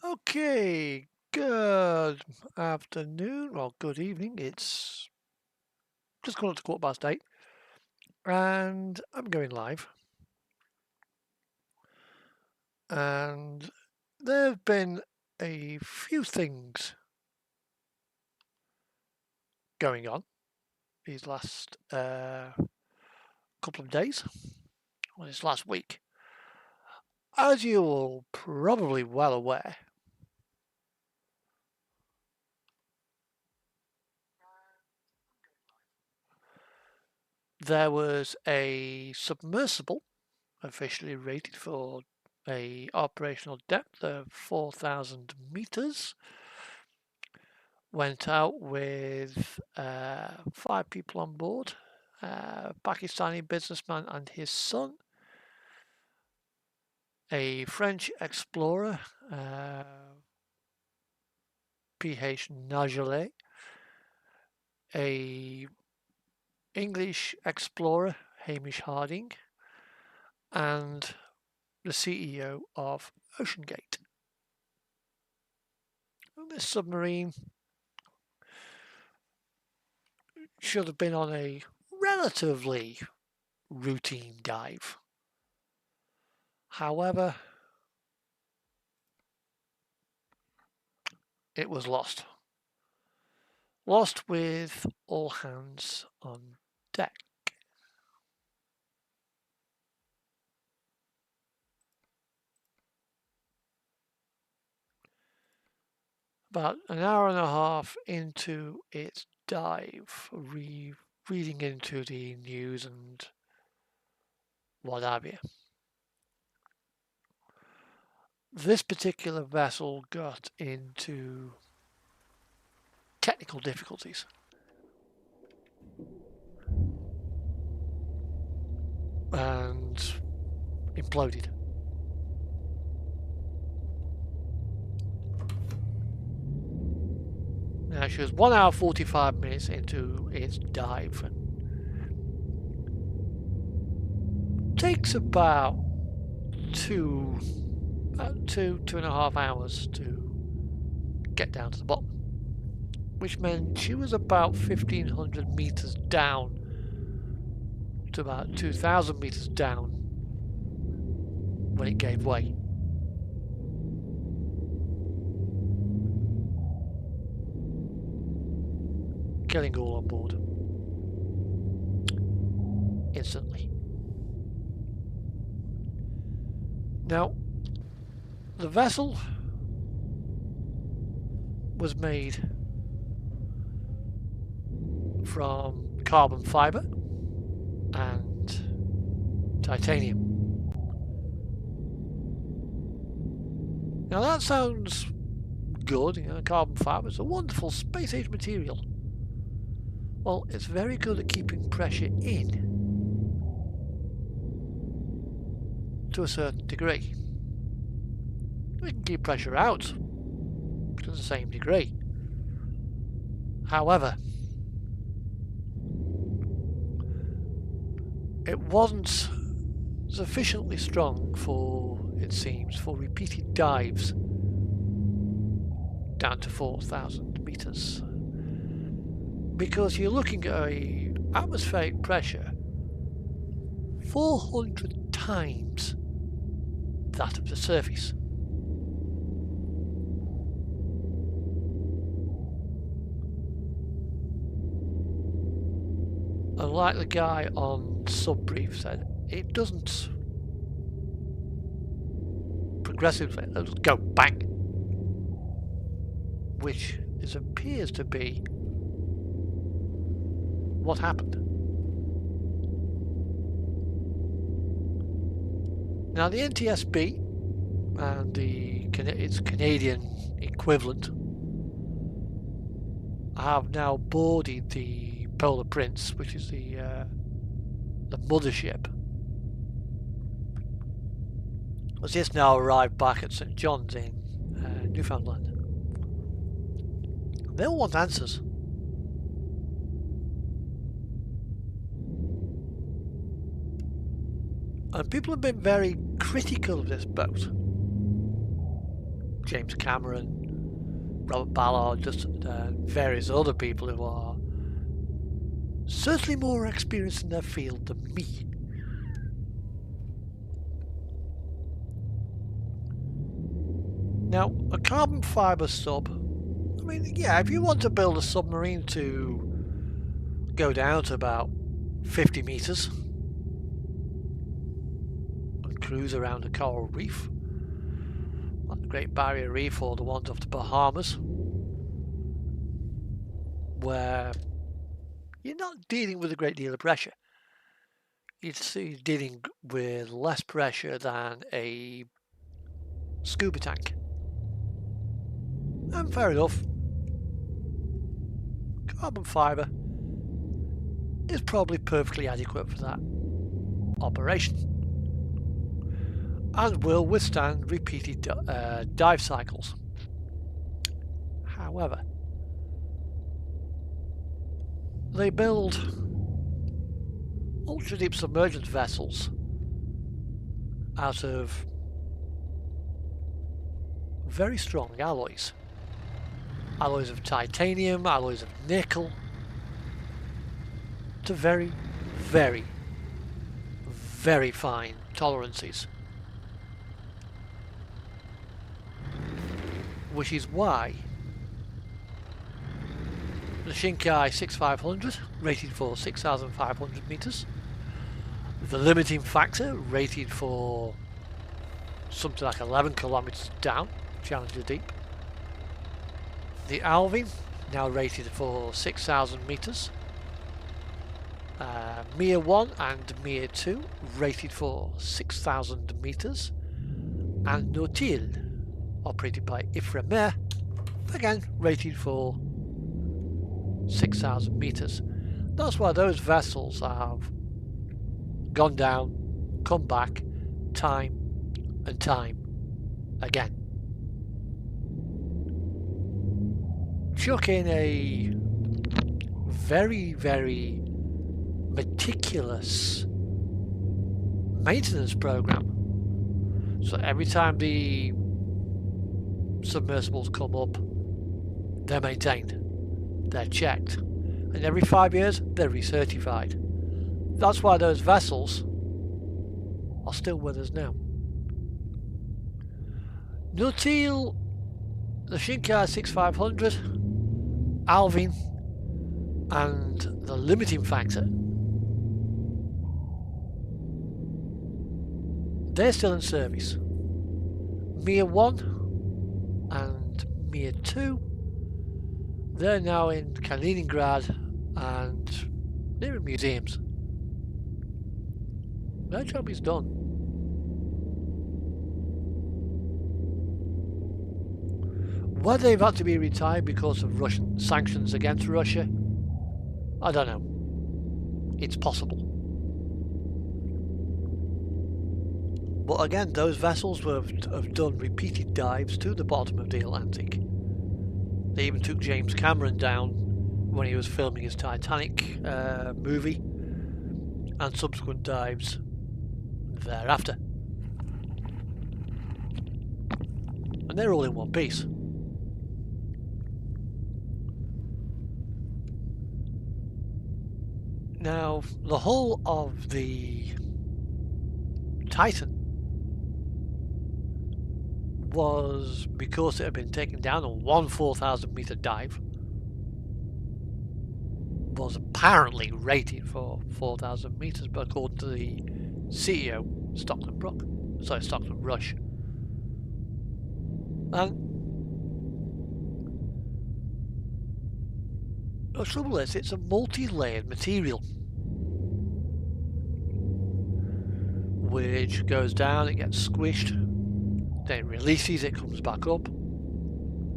Okay, good afternoon, well, good evening. It's just gone up to 8:15, and I'm going live. And there have been a few things going on these last couple of days, or this last week. As you're all probably well aware, there was a submersible officially rated for a operational depth of 4,000 meters. Went out with 5 people on board, a Pakistani businessman and his son, a French explorer, P.H. Nagelet, a English explorer, Hamish Harding, and the CEO of OceanGate. And this submarine should have been on a relatively routine dive. However, it was lost. Lost with all hands on deck. About an hour and a half into its dive, reading into the news and what have you. This particular vessel got into technical difficulties. And imploded. Now she was 1 hour 45 minutes into its dive, and takes about two and a half hours to get down to the bottom, which meant she was about 1,500 meters down to about 2,000 meters down when it gave way. Killing all on board instantly. Now, the vessel was made from carbon fiber and titanium. Now that sounds good, carbon fiber is a wonderful space age material. Well, it's very good at keeping pressure in to a certain degree. We can keep pressure out to the same degree. However, it wasn't sufficiently strong for, it seems, for repeated dives down to 4,000 meters. Because you're looking at a atmospheric pressure 400 times that of the surface. And like the guy on Subbrief said, it doesn't progressively, it'll just go bang. Which appears to be what happened. Now the NTSB and its Canadian equivalent have now boarded the Polar Prince, which is the mothership. Has just now arrived back at St John's in Newfoundland. They all want answers. And people have been very critical of this boat. James Cameron, Robert Ballard, just various other people who are certainly more experienced in their field than me. Now, a carbon fibre sub, I mean, yeah, if you want to build a submarine to go down to about 50 meters and cruise around a coral reef, like the Great Barrier Reef or the ones off the Bahamas, where you're not dealing with a great deal of pressure. You're dealing with less pressure than a scuba tank. And fair enough, carbon fibre is probably perfectly adequate for that operation and will withstand repeated dive cycles. However, they build ultra-deep submergence vessels out of very strong alloys. Alloys of titanium, alloys of nickel, to very, very, very fine tolerances. Which is why the Shinkai 6500, rated for 6,500 meters, the limiting factor, rated for something like 11 kilometers down, Challenger Deep, the Alvin, now rated for 6,000 meters, Mir 1 and Mir 2, rated for 6,000 meters, and Nautil, operated by Ifremer, again rated for 6,000 meters. That's why those vessels have gone down, come back, time and time again. Chuck in a very, very meticulous maintenance program. So every time the submersibles come up, they're maintained, they're checked, and every 5 years they're recertified. That's why those vessels are still with us now. Nautil, the Shinkai 6500, Alvin, and the limiting factor, they're still in service. Mir 1 and Mir 2, they're now in Kaliningrad and they're in museums. Their job is done. Whether they've had to be retired because of Russian sanctions against Russia, I don't know. It's possible. But again, those vessels have done repeated dives to the bottom of the Atlantic. They even took James Cameron down when he was filming his Titanic movie, and subsequent dives thereafter. And they're all in one piece. Now, the hull of the Titan was, because it had been taken down on one 4,000 meter dive, was apparently rated for 4,000 meters, but according to the CEO, Stockton Rush, and the trouble is, it's a multi-layered material which goes down, it gets squished, then it releases, it comes back up,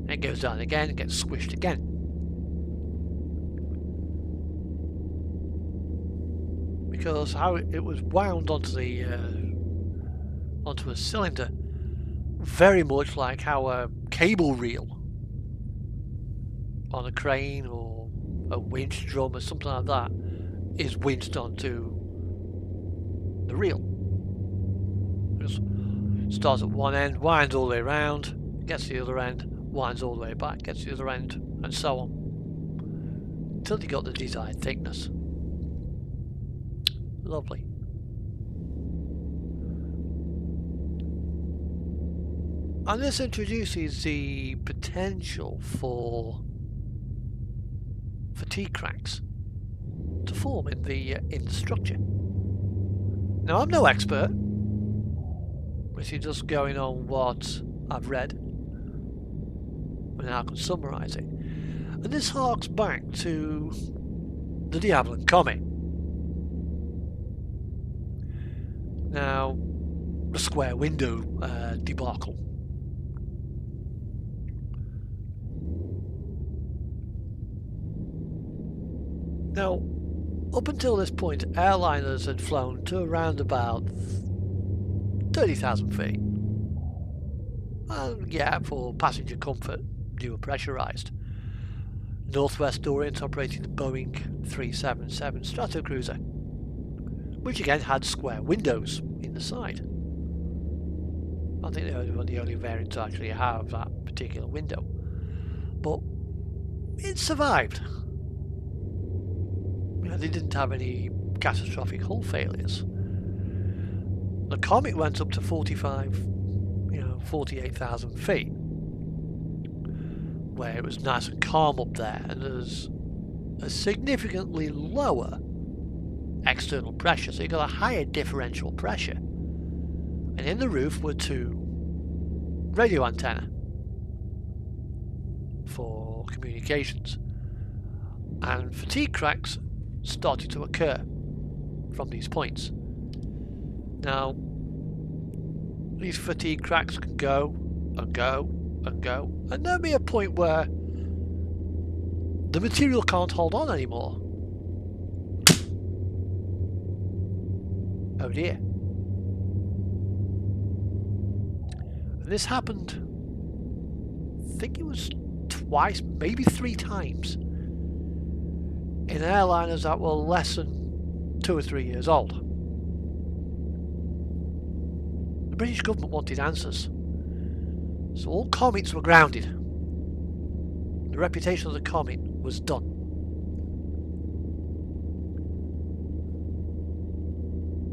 it goes down again, it gets squished again. Because how it was wound onto a cylinder, very much like how a cable reel on a crane or a winch drum or something like that is winched onto the reel. Just starts at one end, winds all the way around, gets to the other end, winds all the way back, gets to the other end, and so on, until you got the desired thickness. Lovely. And this introduces the potential for fatigue cracks to form in the structure. Now, I'm no expert, this is just going on what I've read and how I can summarise it. And this harks back to the de Havilland Comet. Now, the square window debacle. Now, up until this point, airliners had flown to around about 30,000 feet. And yeah, for passenger comfort, they were pressurised. Northwest Orient operated the Boeing 377 Stratocruiser, which again had square windows in the side. I think they were the only variant to actually have that particular window. But it survived. They didn't have any catastrophic hull failures. The Comet went up to 48,000 feet, where it was nice and calm up there, and there's a significantly lower external pressure, so you got a higher differential pressure. And in the roof were two radio antennae for communications, and fatigue cracks started to occur from these points. Now, these fatigue cracks can go and go and go, and there'll be a point where the material can't hold on anymore. Oh dear. And this happened, I think it was twice, maybe 3 times, in airliners that were less than 2 or 3 years old. The British government wanted answers, so all Comets were grounded. The reputation of the Comet was done.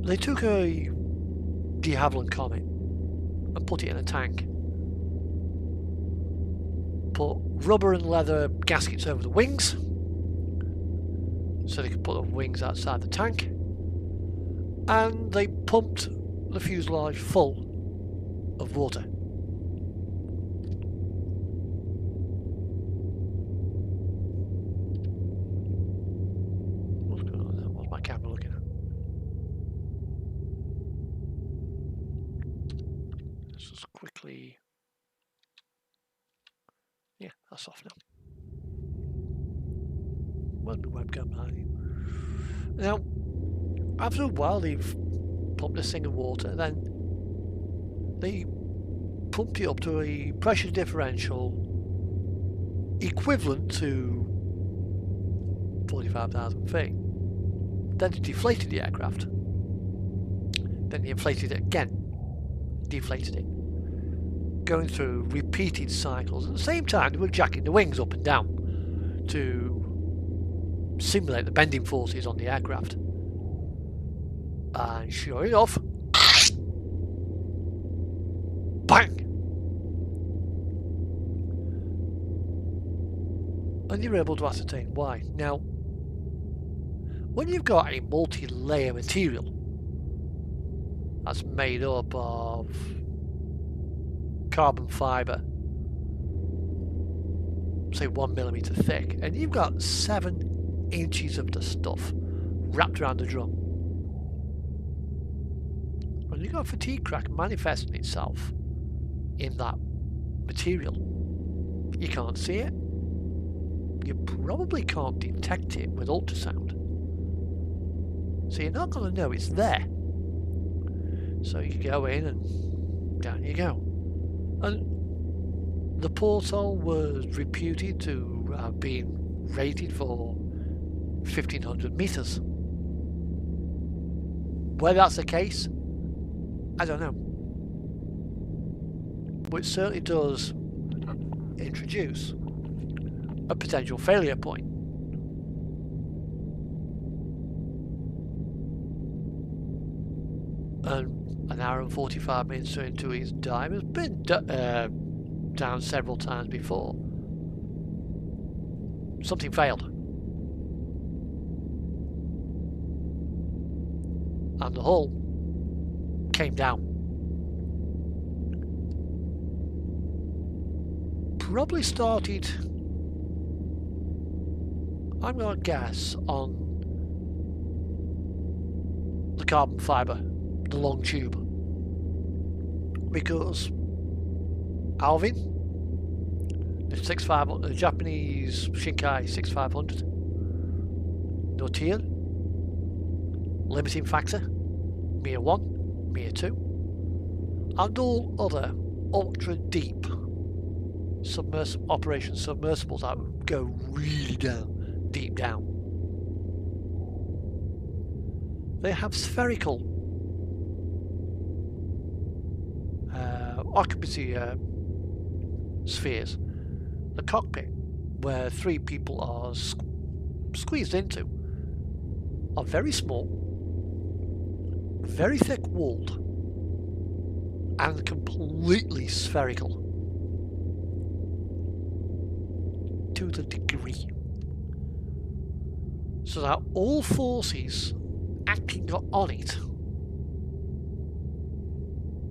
They took a de Havilland Comet and put it in a tank. Put rubber and leather gaskets over the wings, so they could put the wings outside the tank, and they pumped the fuselage full of water. What's going on there? What's my camera looking at? Let's just quickly... yeah, that's off now. Where's my webcam behind you? Now, after a while they've pumped this thing of water, then they pumped it up to a pressure differential equivalent to 45,000 feet. Then they deflated the aircraft. Then they inflated it again, deflated it, going through repeated cycles. At the same time, they were jacking the wings up and down to simulate the bending forces on the aircraft. And sure enough, bang! And you're able to ascertain why. Now, when you've got a multi-layer material that's made up of carbon fibre, say 1 millimetre thick, and you've got 7 inches of the stuff wrapped around the drum, when you've got a fatigue crack manifesting itself in that material, you can't see it. You probably can't detect it with ultrasound, so you're not going to know it's there. So you go in and down you go. And the porthole was reputed to have been rated for 1,500 meters. Whether that's the case, I don't know. But it certainly does introduce a potential failure point. And an hour and 45 minutes into his dive has been down several times before. Something failed. And the hull came down. Probably started, I'm going to guess, on the carbon fibre, the long tube. Because Alvin, the Japanese Shinkai 6500, Nautier, limiting factor, Mir 1, Mir 2, and all other ultra deep operation submersibles that go really down, deep down. They have spherical occupancy spheres. The cockpit, where 3 people are squeezed into, are very small, very thick walled, and completely spherical to the degree so that all forces acting on it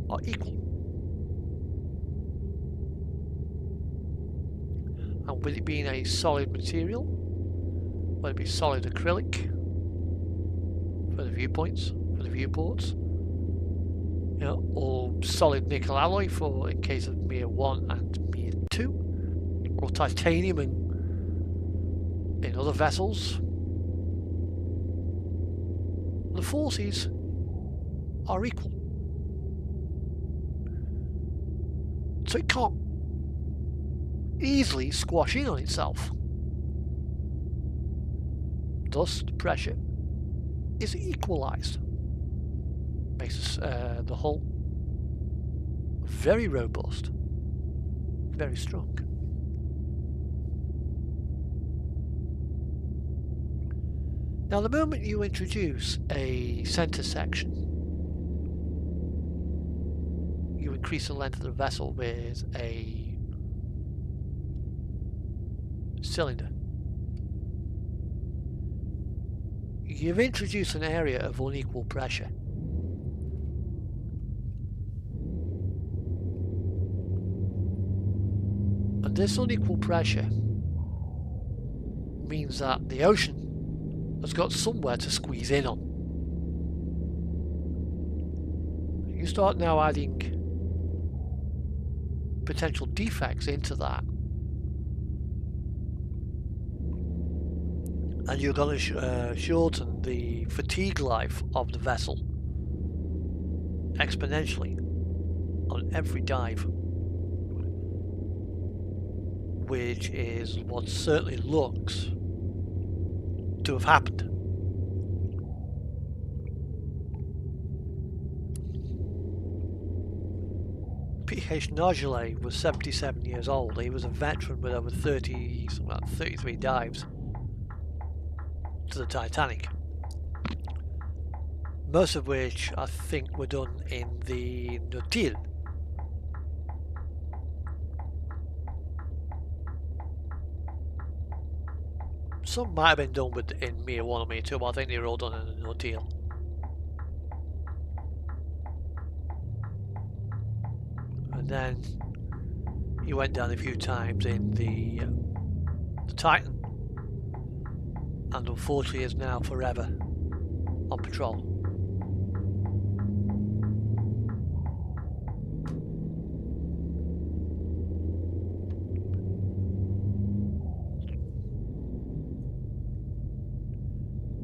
are equal. And with it being a solid material, whether it be solid acrylic for the viewports, or solid nickel alloy for in case of Mir 1 and Mir 2, or titanium in other vessels, the forces are equal. So it can't easily squash in on itself. Thus, the pressure is equalized. Makes the hull very robust, very strong. Now, the moment you introduce a center section, you increase the length of the vessel with a cylinder. You've introduced an area of unequal pressure. And this unequal pressure means that the ocean has got somewhere to squeeze in on. You start now adding potential defects into that, and you're going to shorten the fatigue life of the vessel exponentially on every dive, which is what certainly looks to have happened. P.H. Nogelet was 77 years old. He was a veteran with over 33 dives to the Titanic, most of which I think were done in the Nautier. Some might have been done in Mir 1 or Mir 2, but I think they were all done in the Nautier. And then he went down a few times in the Titan, and unfortunately is now forever on patrol.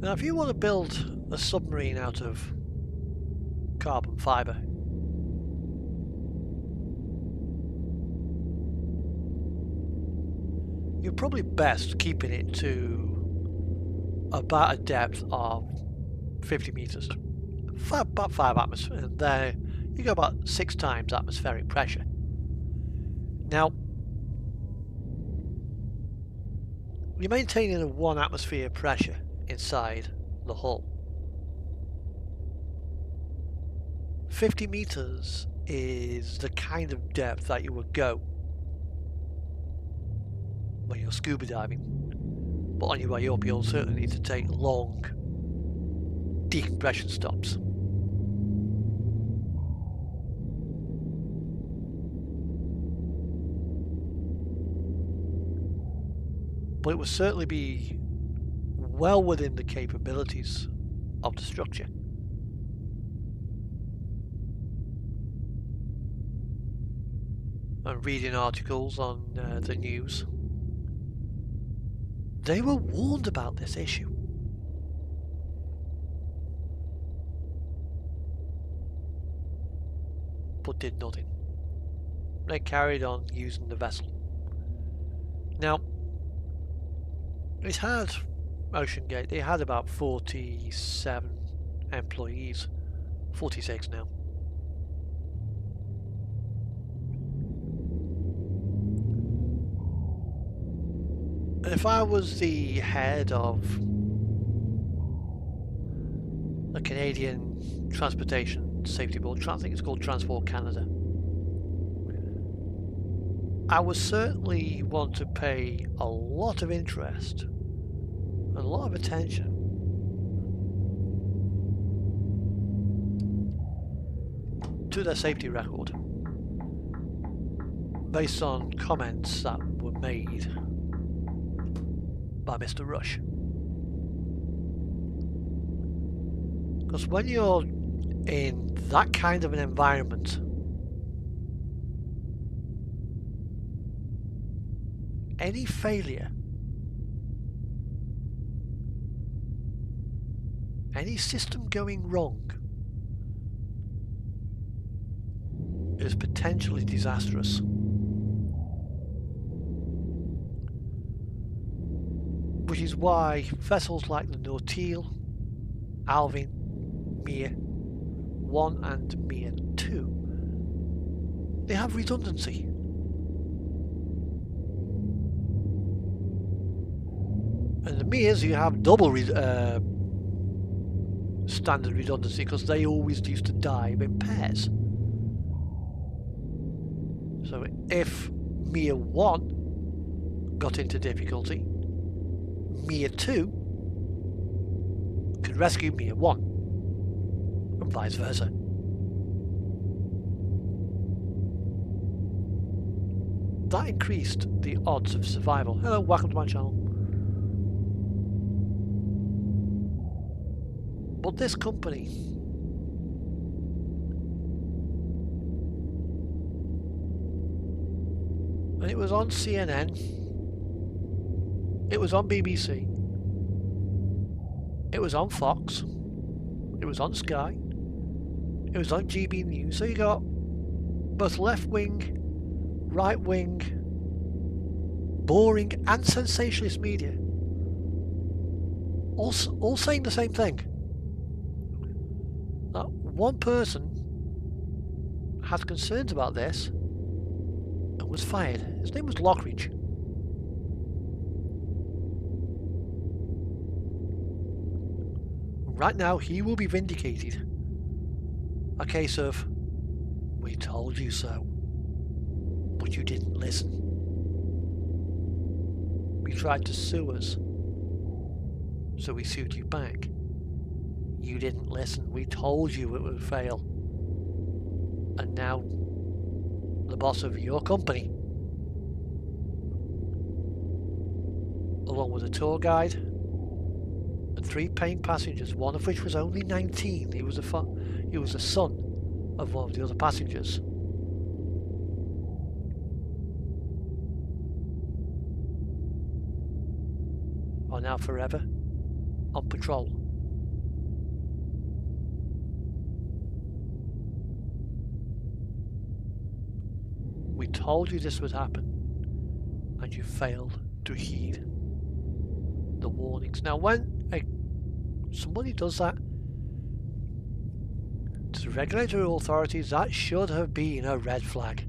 Now, if you want to build a submarine out of carbon fibre, you're probably best keeping it to about a depth of 50 meters, about 5 atmosphere, and there you go about 6 times atmospheric pressure. Now, You're maintaining a 1 atmosphere pressure inside the hull. 50 meters is the kind of depth that you would go when you're scuba diving. But on your way up, you'll certainly need to take long decompression stops. But it would certainly be well within the capabilities of the structure. And reading articles on the news, they were warned about this issue. But did nothing. They carried on using the vessel. Now, it had, OceanGate, they had about 47 employees, 46 now. And if I was the head of the Canadian Transportation Safety Board, I think it's called Transport Canada, I would certainly want to pay a lot of interest and a lot of attention to their safety record based on comments that were made by Mr. Rush. Because when you're in that kind of an environment, any failure, any system going wrong is potentially disastrous. Which is why vessels like the Nautil, Alvin, Mir 1 and Mir 2, they have redundancy. And the Mirs, you have double standard redundancy because they always used to dive in pairs. So if Mir 1 got into difficulty, Mir 2 could rescue Mir 1, and vice versa. That increased the odds of survival. Hello, welcome to my channel. But this company and it was on CNN, it was on BBC, it was on Fox, it was on Sky, it was on GB News. So you got both left wing, right wing, boring and sensationalist media all saying the same thing. One person had concerns about this and was fired. His name was Lockridge. Right now he will be vindicated. A case of, we told you so, but you didn't listen. We tried to sue us, so we sued you back. You didn't listen. We told you it would fail. And now, the boss of your company, along with a tour guide and 3 paying passengers, one of which was only 19. He was the son of one of the other passengers. Are now forever on patrol. We told you this would happen, and you failed to heed the warnings. Now, when somebody does that to the regulatory authorities, that should have been a red flag.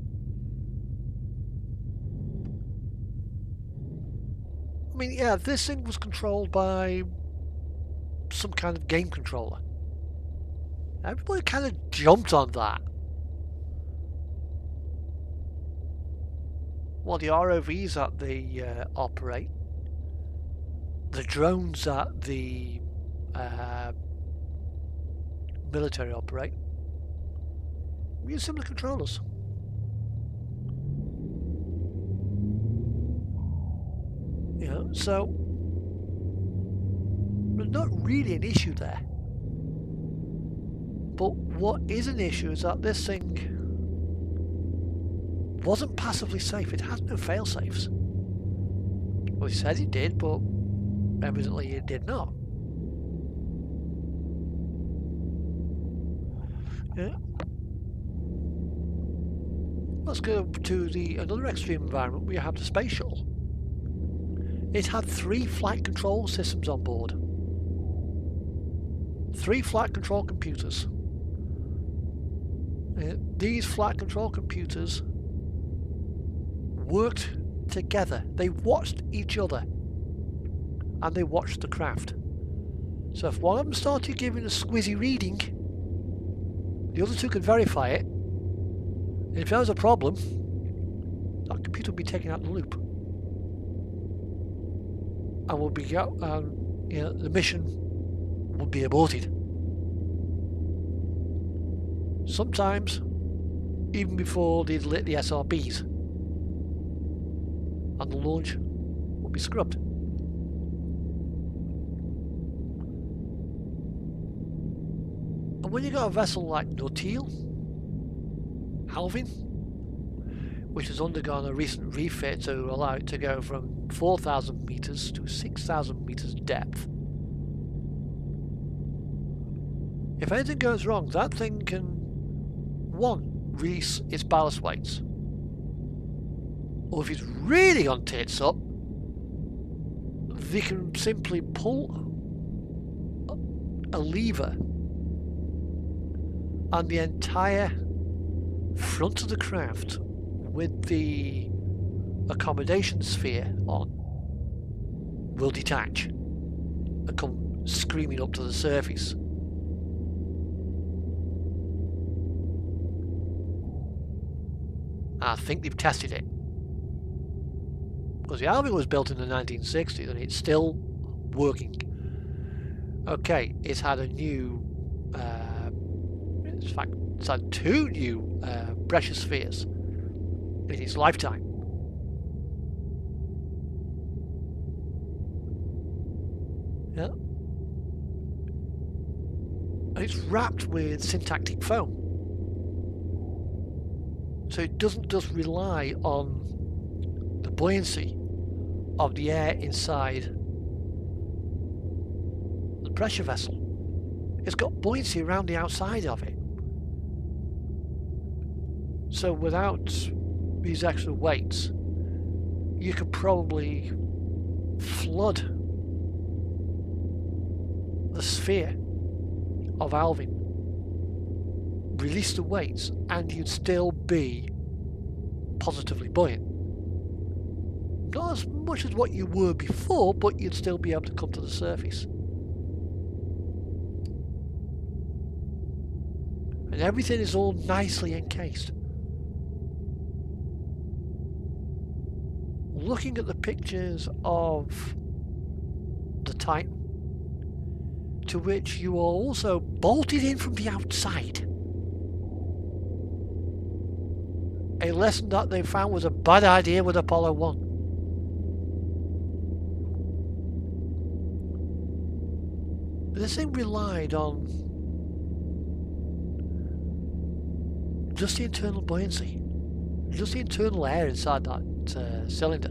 mean, yeah, this thing was controlled by some kind of game controller. Everybody kind of jumped on that. Well, the ROVs that they operate, the drones that the military operate, we use similar controllers. You know, so there's not really an issue there. But what is an issue is that this thing wasn't passively safe. It has no fail-safes. Well, it said it did, but evidently it did not. Yeah. Let's go to another extreme environment. We have the space shuttle. It had 3 flight control systems on board. 3 flight control computers. These flight control computers worked together. They watched each other and they watched the craft. So if one of them started giving a squizzy reading, the other 2 could verify it, and if there was a problem, that computer would be taken out of the loop and would be the mission would be aborted. Sometimes even before they'd lit the SRBs, and the launch would be scrubbed. And when you got a vessel like Nautil, Alvin, which has undergone a recent refit to allow it to go from 4,000 meters to 6,000 meters depth, if anything goes wrong, that thing can, 1, release its ballast weights, or if it's really on tits up, they can simply pull a lever and the entire front of the craft with the accommodation sphere on will detach and come screaming up to the surface. I think they've tested it, because the Alvin was built in the 1960s and it's still working. Okay, it's had a new, in fact, it's had 2 new pressure spheres in its lifetime. Yeah. And it's wrapped with syntactic foam. So it doesn't just rely on the buoyancy of the air inside the pressure vessel. It's got buoyancy around the outside of it. So without these extra weights, you could probably flood the sphere of Alvin, release the weights, and you'd still be positively buoyant. Not as much as what you were before, but you'd still be able to come to the surface. And everything is all nicely encased. Looking at the pictures of the Titan, to which you are also bolted in from the outside, a lesson that they found was a bad idea with Apollo 1. This thing relied on just the internal buoyancy, just the internal air inside that cylinder.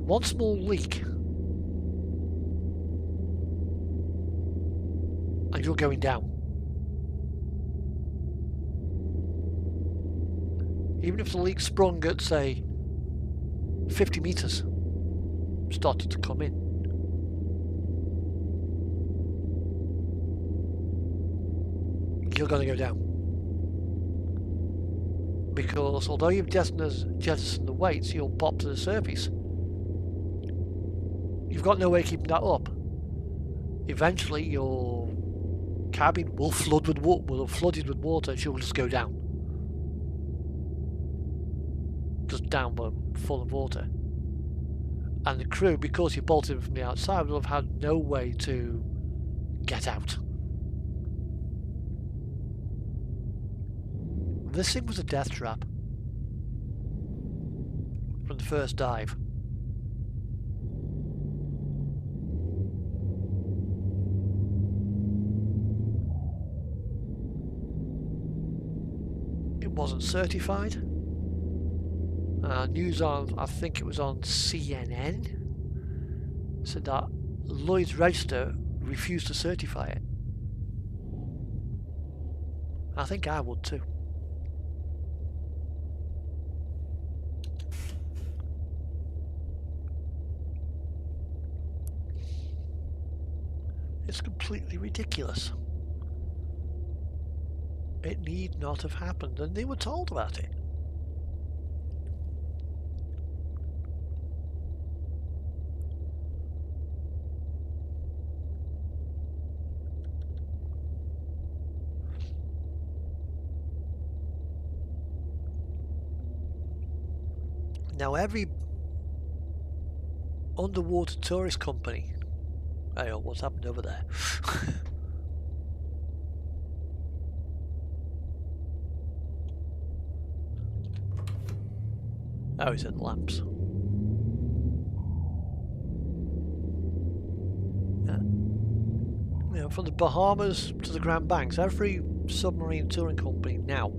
One small leak and you're going down. Even if the leak sprung at, say, 50 meters, started to come in. You're going to go down. because although you've jettisoned the weights, you'll pop to the surface. You've got no way of keeping that up. Eventually, your cabin will flood with water, will have flooded with water, and she'll just go down. Just down, but full of water. And the crew, because you bolted from the outside, will have had no way to get out. This thing was a death trap from the first dive. It wasn't certified. News on, I think it was on CNN, said that Lloyd's Register refused to certify it. I think I would too. It's completely ridiculous. It need not have happened, and they were told about it. Now every underwater tourist company, I know what's happened over there. Oh, he said lamps. Yeah. You know, from the Bahamas to the Grand Banks, every submarine touring company now,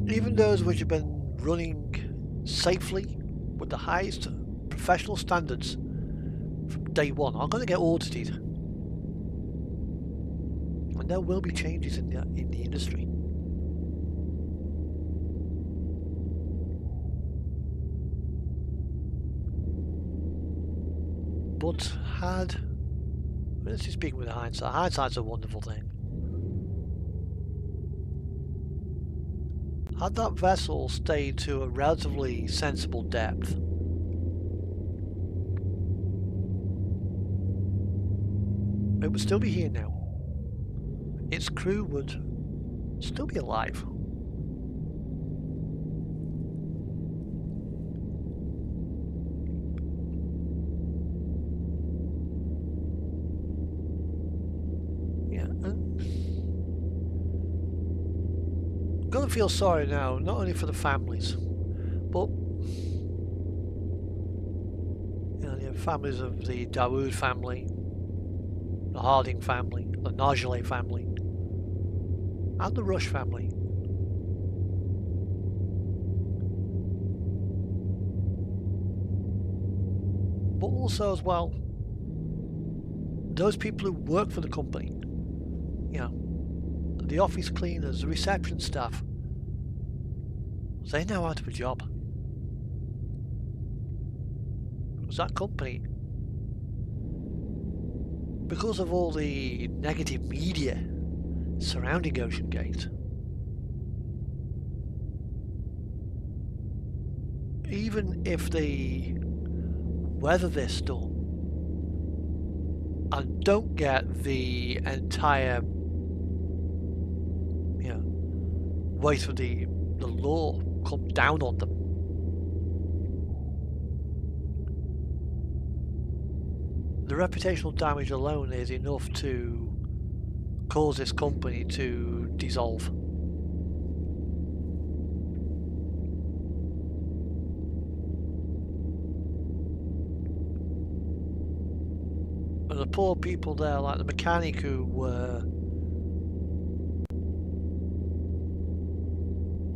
even those which have been running safely with the highest professional standards from day one, are going to get audited, and there will be changes in the industry. But let's just speak with hindsight. Hindsight's a wonderful thing. Had that vessel stayed to a relatively sensible depth, it would still be here now. Its crew would still be alive. I'm gonna feel sorry now, not only for the families, but the families of the Dawood family, the Harding family, the Nargeolet family, and the Rush family. But also as well, those people who work for the company, the office cleaners, the reception staff, they're now out of a job. Because that company, because of all the negative media surrounding OceanGate, even if they weather this storm and don't get the entire weight of the law come down on them, the reputational damage alone is enough to cause this company to dissolve. And the poor people there, like the mechanic who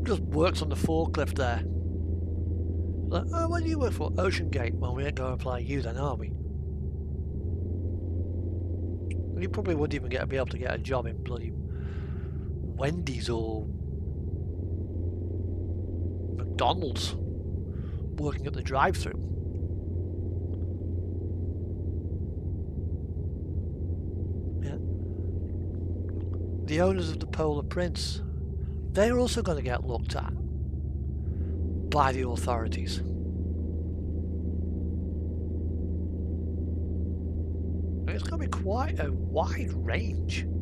just works on the forklift there. Like, oh, what do you work for? OceanGate. Well, we ain't going to apply you then, are we? You probably wouldn't even be able to get a job in bloody Wendy's or McDonald's working at the drive-thru. Yeah. The owners of the Polar Prince they're also going to get looked at by the authorities. It's going to be quite a wide-ranging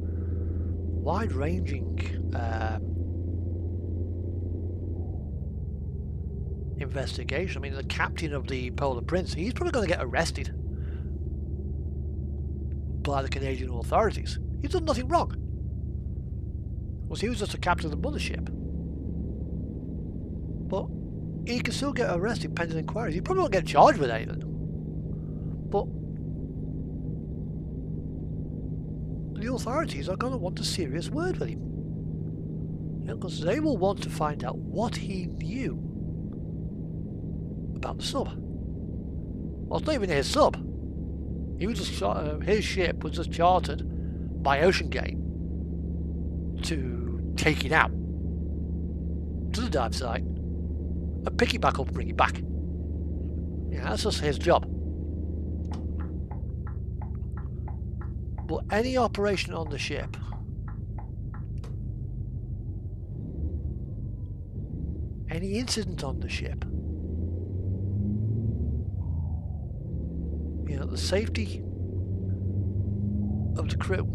investigation. I mean, the captain of the Polar Prince, he's probably going to get arrested by the Canadian authorities. He's done nothing wrong. Well, he was just a captain of the mothership. But he can still get arrested pending inquiries. He probably won't get charged with anything. But the authorities are going to want a serious word with him. Because they will want to find out what he knew about the sub. Well, it's not even his sub. He was just his ship was just chartered by OceanGate to take it out to the dive site and pick it back up and bring it back. Yeah, that's just his job. But any operation on the ship, any incident on the ship, you know, the safety of the crew,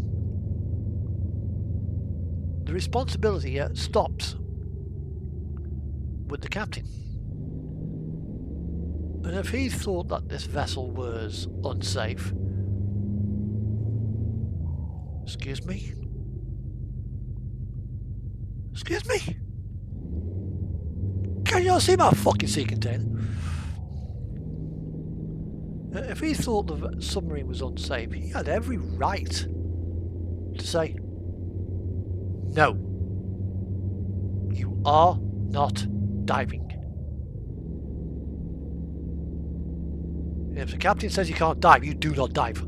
the responsibility stops with the captain. And if he thought that this vessel was unsafe, excuse me? Excuse me? Can you see my fucking sea container? If he thought the submarine was unsafe, he had every right to say, no, you are not diving. And if the captain says you can't dive, you do not dive.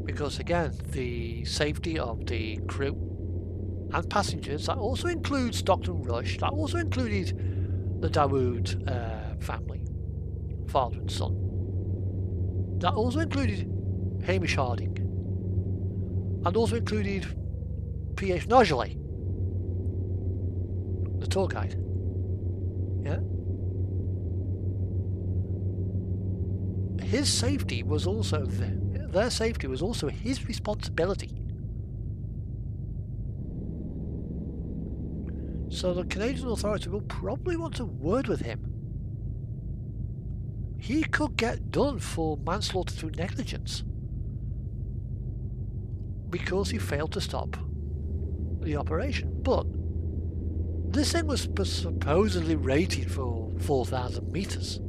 Because again, the safety of the crew and passengers, that also includes Stockton Rush, that also included the Dawood family, father and son. That also included Hamish Harding, and also included P.H. Nogelet, the tour guide. Yeah? His safety was also their safety was also his responsibility. So the Canadian authority will probably want a word with him. He could get done for manslaughter through negligence because he failed to stop the operation. But this thing was supposedly rated for 4,000 meters.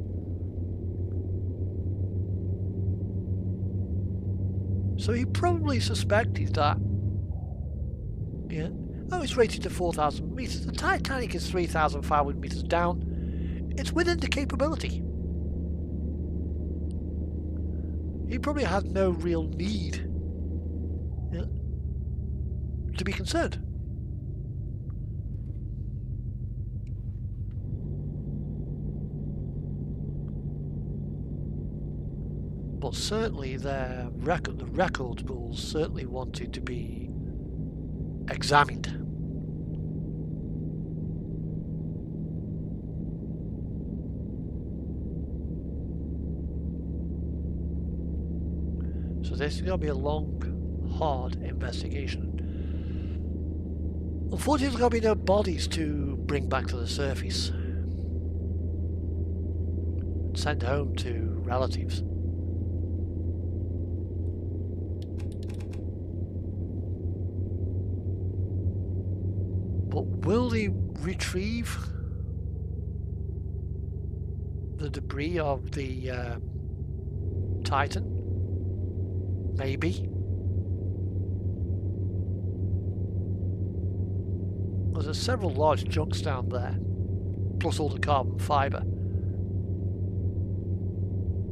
So he probably suspected that, yeah, oh, it's rated to 4,000 meters. The Titanic is 3,500 meters down. It's within the capability. He probably had no real need, yeah, to be concerned. But certainly the records will certainly want it to be examined. So this is going to be a long, hard investigation. Unfortunately, there's going to be no bodies to bring back to the surface and send home to relatives. But will they retrieve the debris of the Titan? Maybe. Well, there's several large chunks down there, plus all the carbon fibre.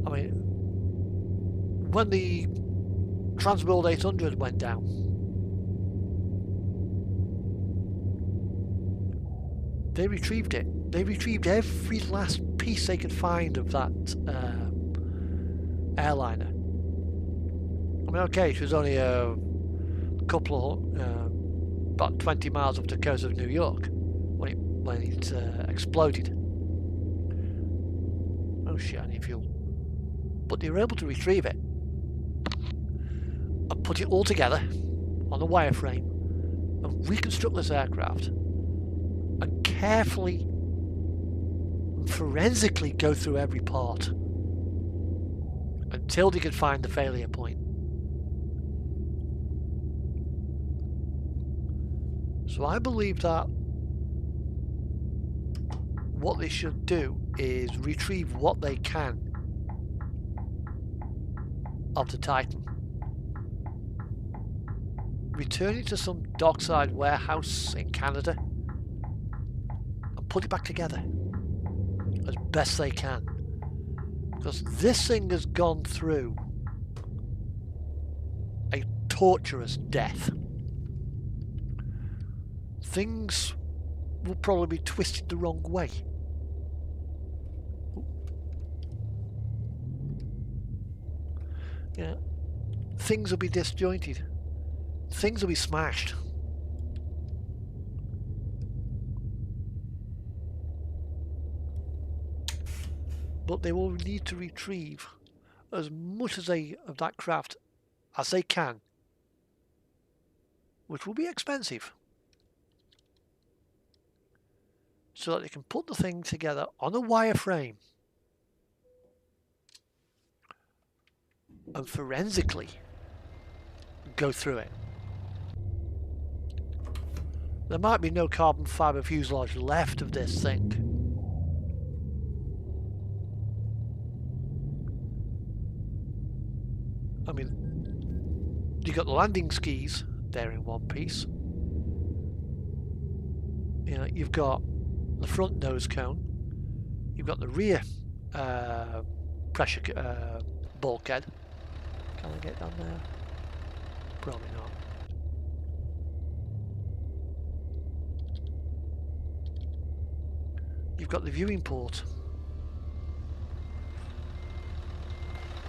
I mean, when the Transworld 800 went down, they retrieved it. They retrieved every last piece they could find of that airliner. I mean, okay, she was only a couple of, about 20 miles off the coast of New York when it exploded. Oh shit, I need fuel. But they were able to retrieve it and put it all together on a wireframe and reconstruct this aircraft and carefully and forensically go through every part until they could find the failure point. So I believe that what they should do is retrieve what they can of the Titan, return it to some dockside warehouse in Canada and put it back together as best they can, because this thing has gone through a torturous death. Things will probably be twisted the wrong way. Yeah, things will be disjointed. Things will be smashed. But they will need to retrieve as much of that craft as they can, which will be expensive, so that they can put the thing together on a wireframe and forensically go through it. There might be no carbon fibre fuselage left of this thing. I mean, you got the landing skis there in one piece. You know, you've got the front nose cone. You've got the rear pressure bulkhead. Can I get down there? Probably not. You've got the viewing port.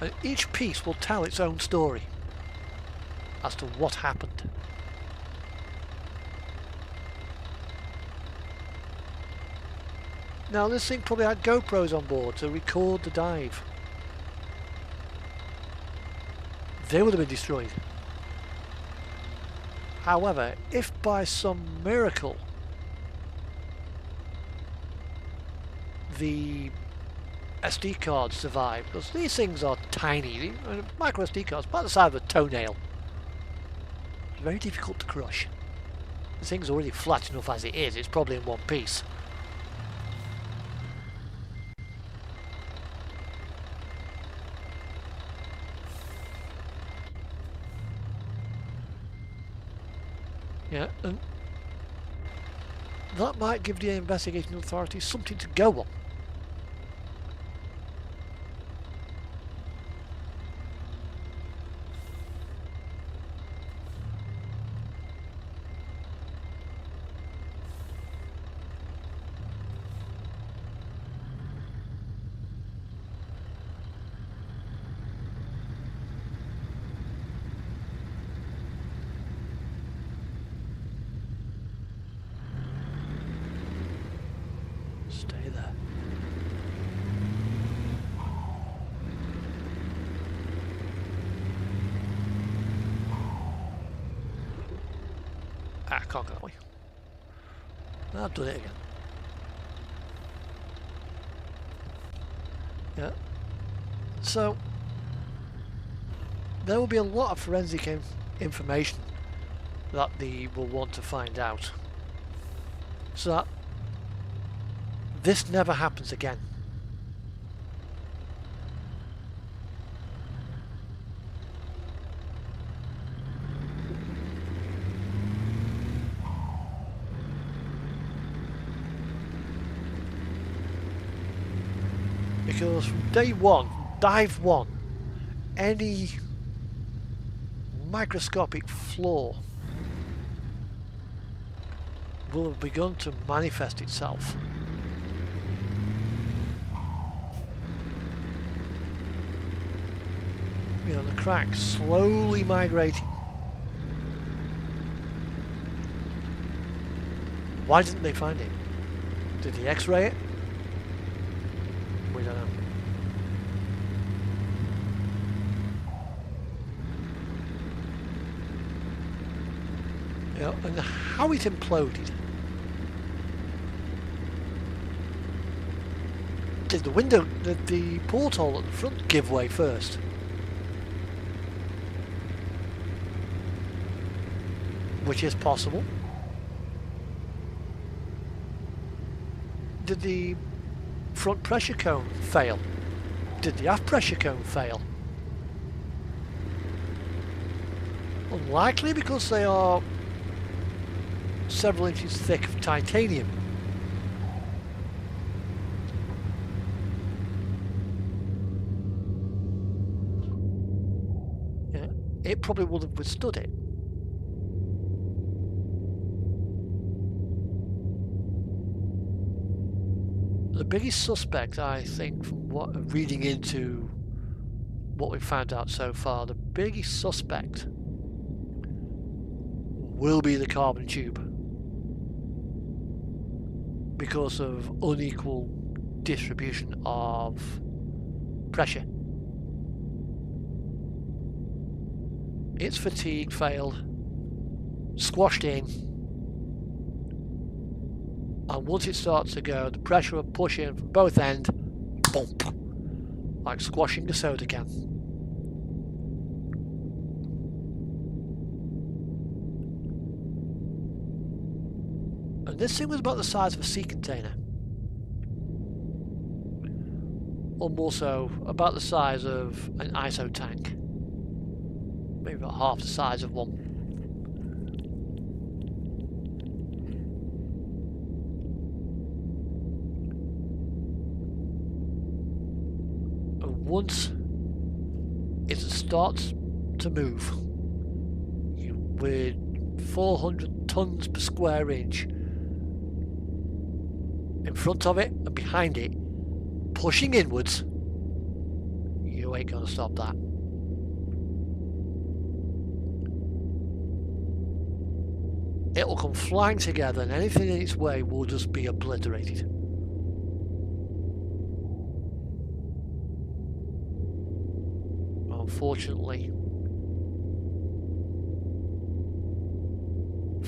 And each piece will tell its own story as to what happened. Now this thing probably had GoPros on board to record the dive. They would have been destroyed. However, if by some miracle the SD cards survive, because these things are tiny, micro SD cards about the size of a toenail, it's very difficult to crush. The thing's already flat enough as it is, it's probably in one piece. Yeah, and that might give the investigating authorities something to go on. Stay there. I can't go that way. I've done it again. Yeah. So there will be a lot of forensic information that they will want to find out, so that this never happens again. Because from day one, dive one, any microscopic flaw will have begun to manifest itself. you know, the crack slowly migrating. Why didn't they find it? Did he X-ray it? We don't know. You know, and how it imploded. Did the window, did the porthole at the front give way first? Which is possible. Did the front pressure cone fail? Did the aft pressure cone fail? Unlikely, because they are several inches thick of titanium. Yeah, it probably would have withstood it. The biggest suspect, I think, from what reading into what we've found out so far, the biggest suspect will be the carbon tube, because of unequal distribution of pressure. Its fatigue failed, squashed in, and once it starts to go, the pressure will push in from both ends, bump, like squashing a soda can. And this thing was about the size of a sea container. Or more so, about the size of an ISO tank. Maybe about half the size of one. And once it starts to move, with 400 tons per square inch in front of it and behind it, pushing inwards, you ain't gonna stop that. It'll come flying together and anything in its way will just be obliterated. Unfortunately,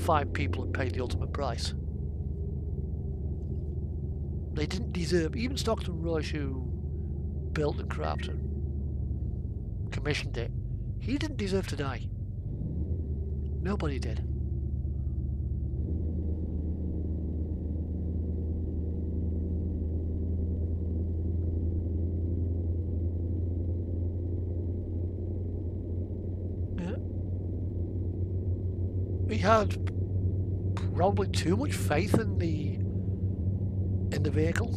5 people have paid the ultimate price. They didn't deserve, even Stockton Rush, who built the craft and commissioned it, he didn't deserve to die. Nobody did. Yeah. We had probably too much faith in the vehicle.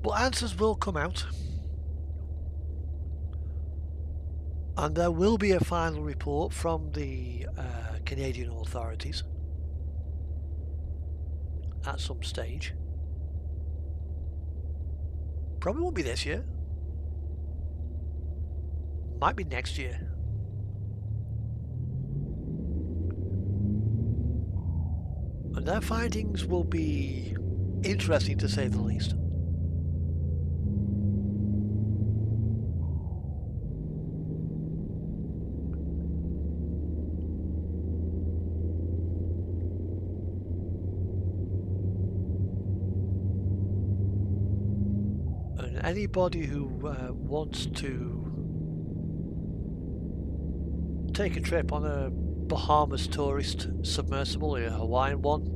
But answers will come out. And there will be a final report from the Canadian authorities at some stage. Probably won't be this year. Might be next year. And their findings will be interesting, to say the least. Anybody who wants to take a trip on a Bahamas tourist submersible, a Hawaiian one,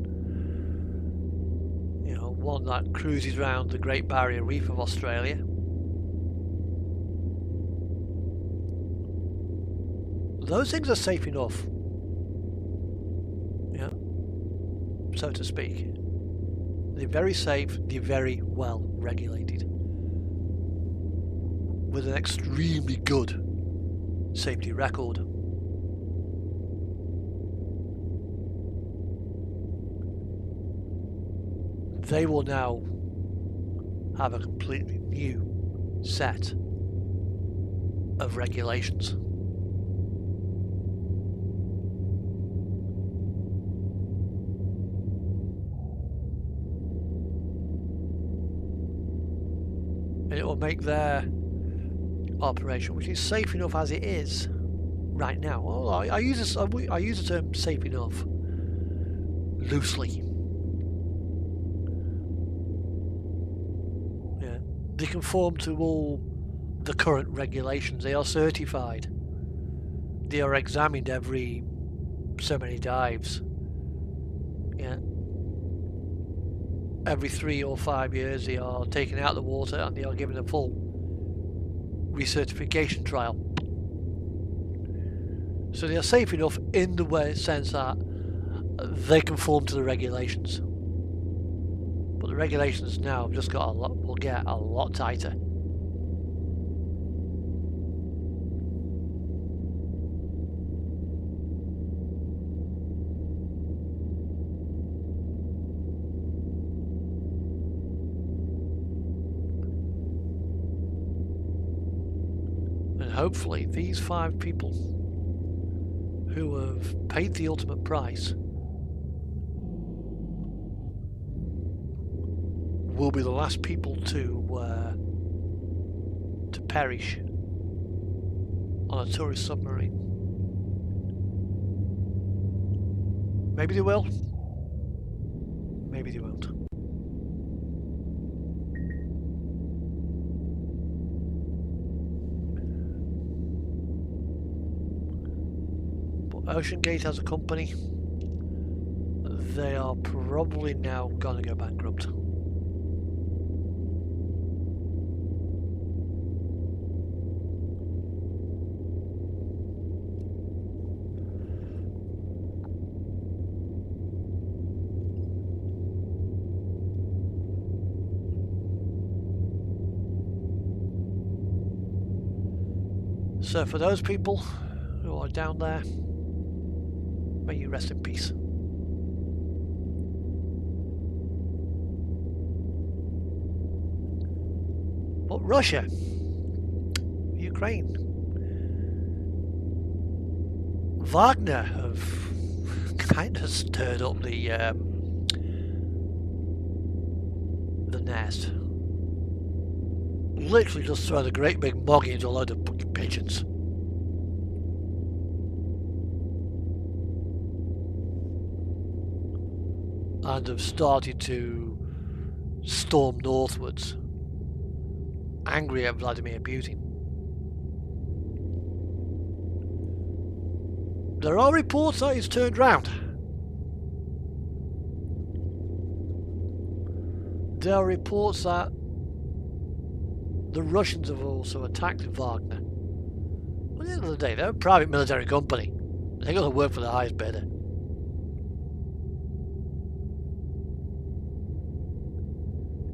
you know, one that cruises around the Great Barrier Reef of Australia, those things are safe enough. so to speak. They're very safe, they're very well regulated, with an extremely good safety record. They will now have a completely new set of regulations. And it will make their operation, which is safe enough as it is right now. Well, I use the term safe enough loosely. Yeah, they conform to all the current regulations. They are certified. They are examined every so many dives. Yeah. Every 3 or 5 years they are taken out of the water and they are given a full recertification trial. So they are safe enough in the sense that they conform to the regulations. But the regulations now have just got will get a lot tighter. Hopefully these 5 people who have paid the ultimate price will be the last people to perish on a tourist submarine. Maybe they will, maybe they won't. OceanGate as a company, they are probably now gonna go bankrupt. So for those people who are down there, may you rest in peace. But Russia, Ukraine, Wagner have kind of stirred up the nest. Literally just thrown a great big mug into a load of pigeons. And have started to storm northwards, angry at Vladimir Putin. There are reports that he's turned round. There are reports that the Russians have also attacked Wagner. But at the end of the day, they're a private military company. They're going to work for the highest bidder.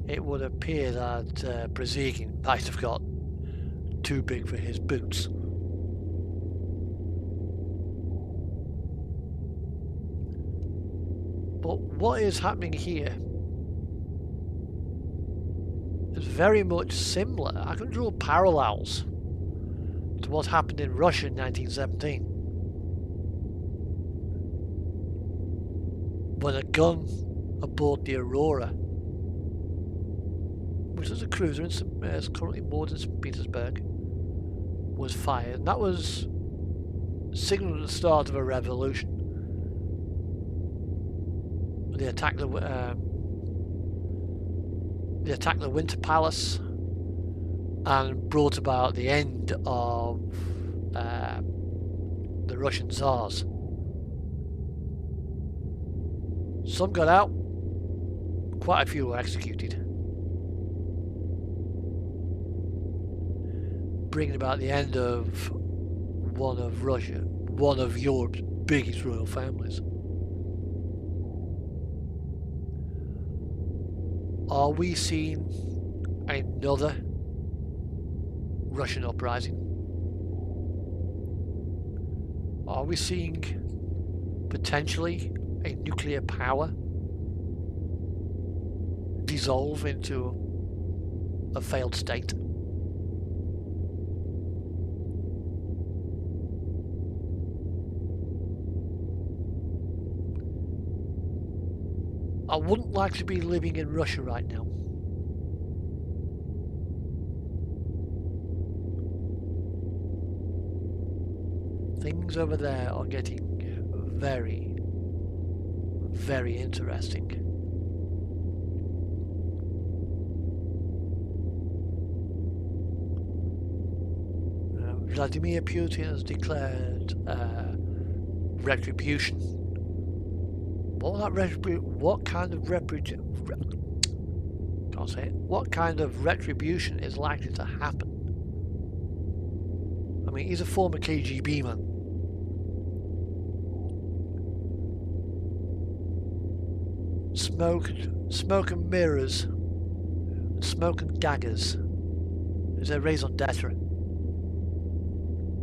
It would appear that Brzezinski might have got too big for his boots. But what is happening here is very much similar. I can draw parallels to what happened in Russia in 1917. When a gun aboard the Aurora, which is a cruiser is currently moored in St. Petersburg, was fired, and that was signaling the start of a revolution. They attacked the Winter Palace and brought about the end of the Russian Tsars. Some got out, quite a few were executed, bringing about the end of one of Europe's biggest royal families. Are we seeing another Russian uprising? Are we seeing potentially a nuclear power dissolve into a failed state? I wouldn't like to be living in Russia right now. Things over there are getting very, very interesting. Vladimir Putin has declared retribution. What kind of retribution is likely to happen? I mean, he's a former KGB man. Smoke and mirrors, smoke and daggers is their raison d'etre.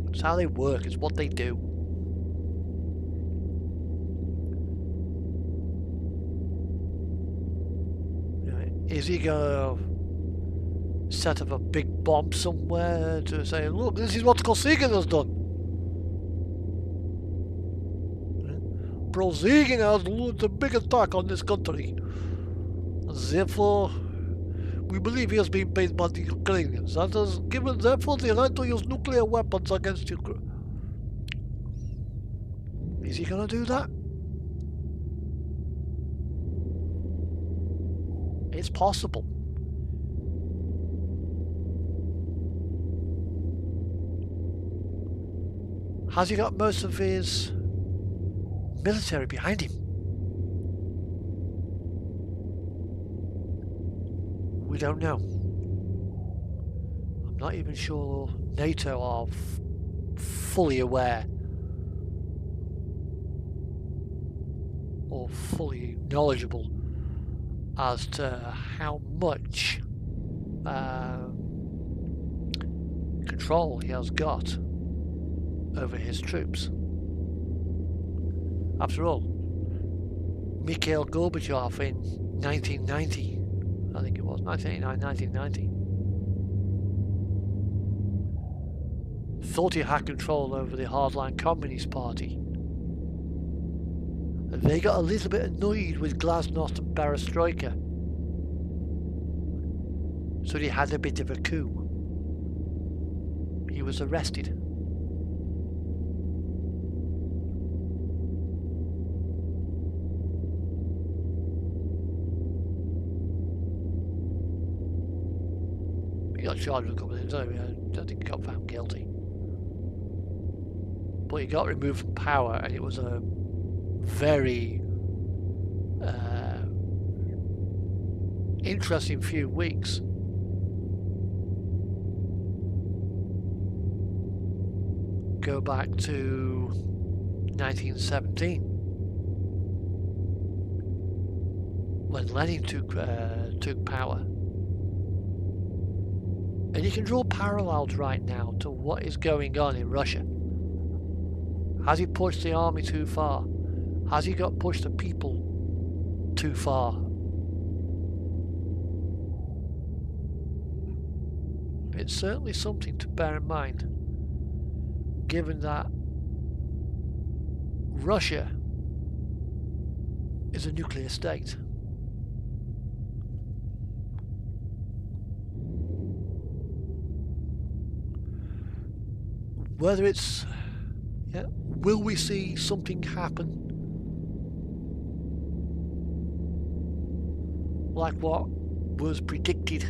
It's how they work, it's what they do. Is he gonna set up a big bomb somewhere to say, look, this is what Kosygin has done? Prozygin has launched a big attack on this country. Therefore, we believe he has been paid by the Ukrainians. That has given, therefore, the right to use nuclear weapons against Ukraine. Is he gonna do that? It's possible. Has he got most of his military behind him? We don't know. I'm not even sure NATO are fully aware or fully knowledgeable as to how much control he has got over his troops. After all, Mikhail Gorbachev in 1990, I think it was 1989, 1990, thought he had control over the hardline Communist Party. They got a little bit annoyed with Glasnost and Perestroika, so he had a bit of a coup. He was arrested. He got charged with a couple of things. I don't think he got found guilty, but he got removed from power, and it was a very interesting few weeks. Go back to 1917 when Lenin took power, and you can draw parallels right now to what is going on in Russia. Has he pushed the army too far? Has he got pushed the people too far? It's certainly something to bear in mind, given that Russia is a nuclear state. Whether it's, will we see something happen like what was predicted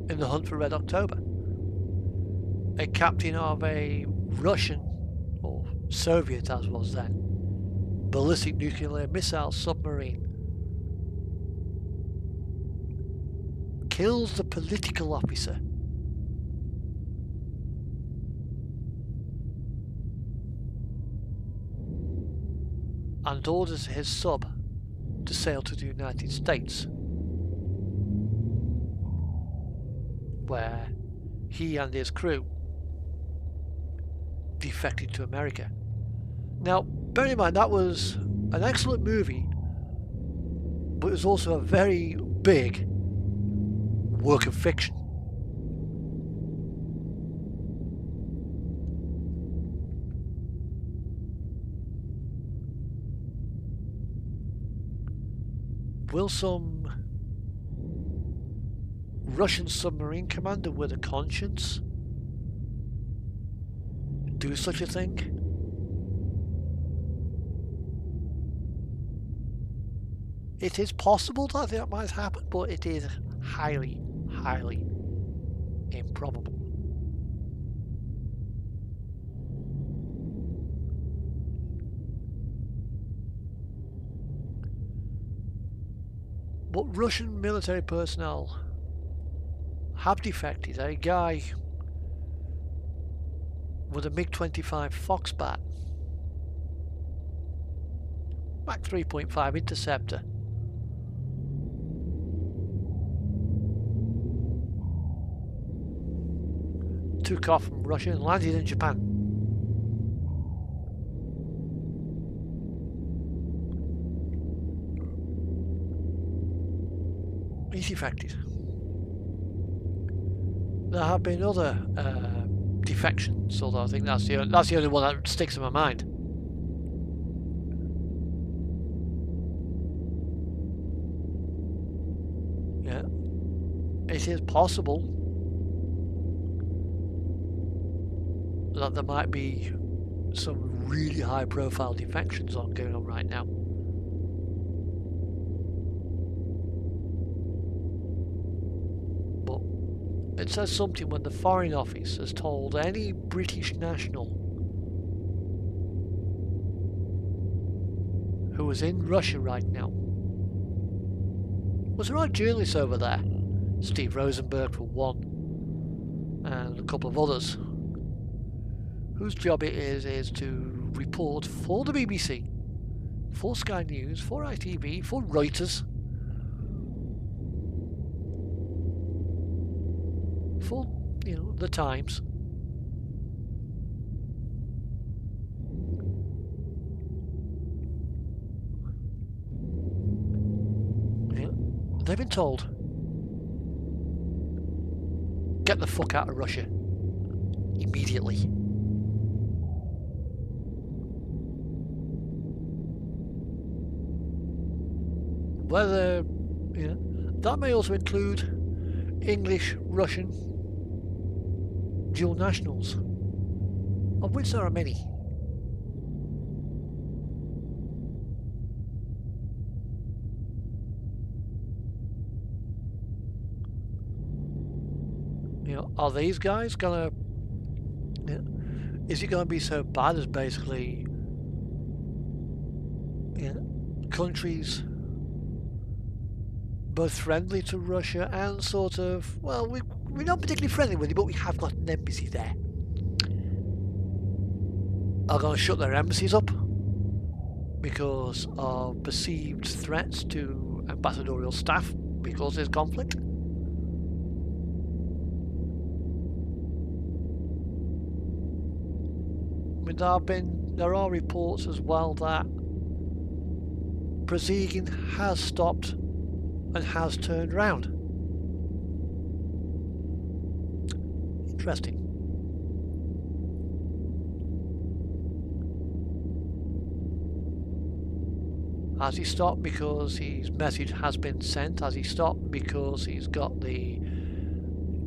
in the hunt for Red October? A captain of a Russian, or Soviet as was then, ballistic nuclear missile submarine kills the political officer and orders his sub to sail to the United States, where he and his crew defected to America. Now, bear in mind, that was an excellent movie, but it was also a very big work of fiction. Will some Russian submarine commander with a conscience do such a thing? It is possible that that might happen, but it is highly, highly improbable. But Russian military personnel have defected. A guy with a MiG-25 Foxbat, Mach 3.5 interceptor, took off from Russia and landed in Japan. He's defected. There have been other defections, although I think that's the only one that sticks in my mind. Yeah, it is possible that there might be some really high-profile defections going on right now. It says something when the Foreign Office has told any British national who is in Russia right now. Was there are journalists over there, Steve Rosenberg for one, and a couple of others, whose job it is to report for the BBC, for Sky News, for ITV, for Reuters, for, you know, the Times. Yeah. They've been told, get the fuck out of Russia immediately. Whether, yeah, that may also include English, Russian, dual nationals, of which there are many. You know, are these guys gonna? Yeah, is it gonna be so bad as basically, yeah, countries both friendly to Russia and sort of, well, we're not particularly friendly with you, but we have got an embassy there, are going to shut their embassies up because of perceived threats to ambassadorial staff because there's conflict? I mean, there are reports as well that Prigozhin has stopped and has turned round. Interesting. Has he stopped because his message has been sent? Has he stopped because he's got the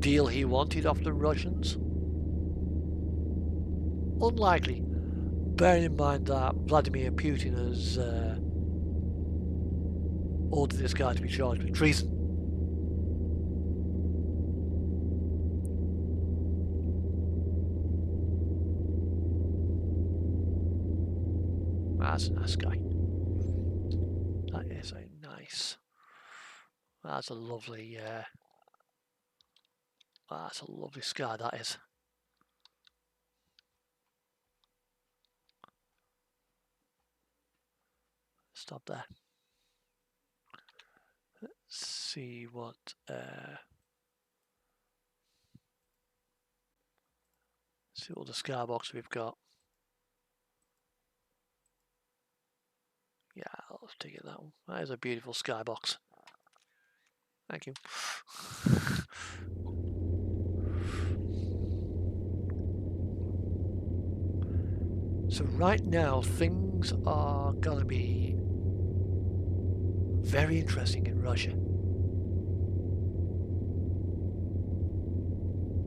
deal he wanted off the Russians? Unlikely, bearing in mind that Vladimir Putin has ordered this guy to be charged with treason. That's a nice guy. That is a nice. That's a lovely. That's a lovely scar. That is. Stop there. see what the skybox we've got. Yeah, let's take it that one. That is a beautiful skybox. Thank you. So right now things are gonna be very interesting in Russia.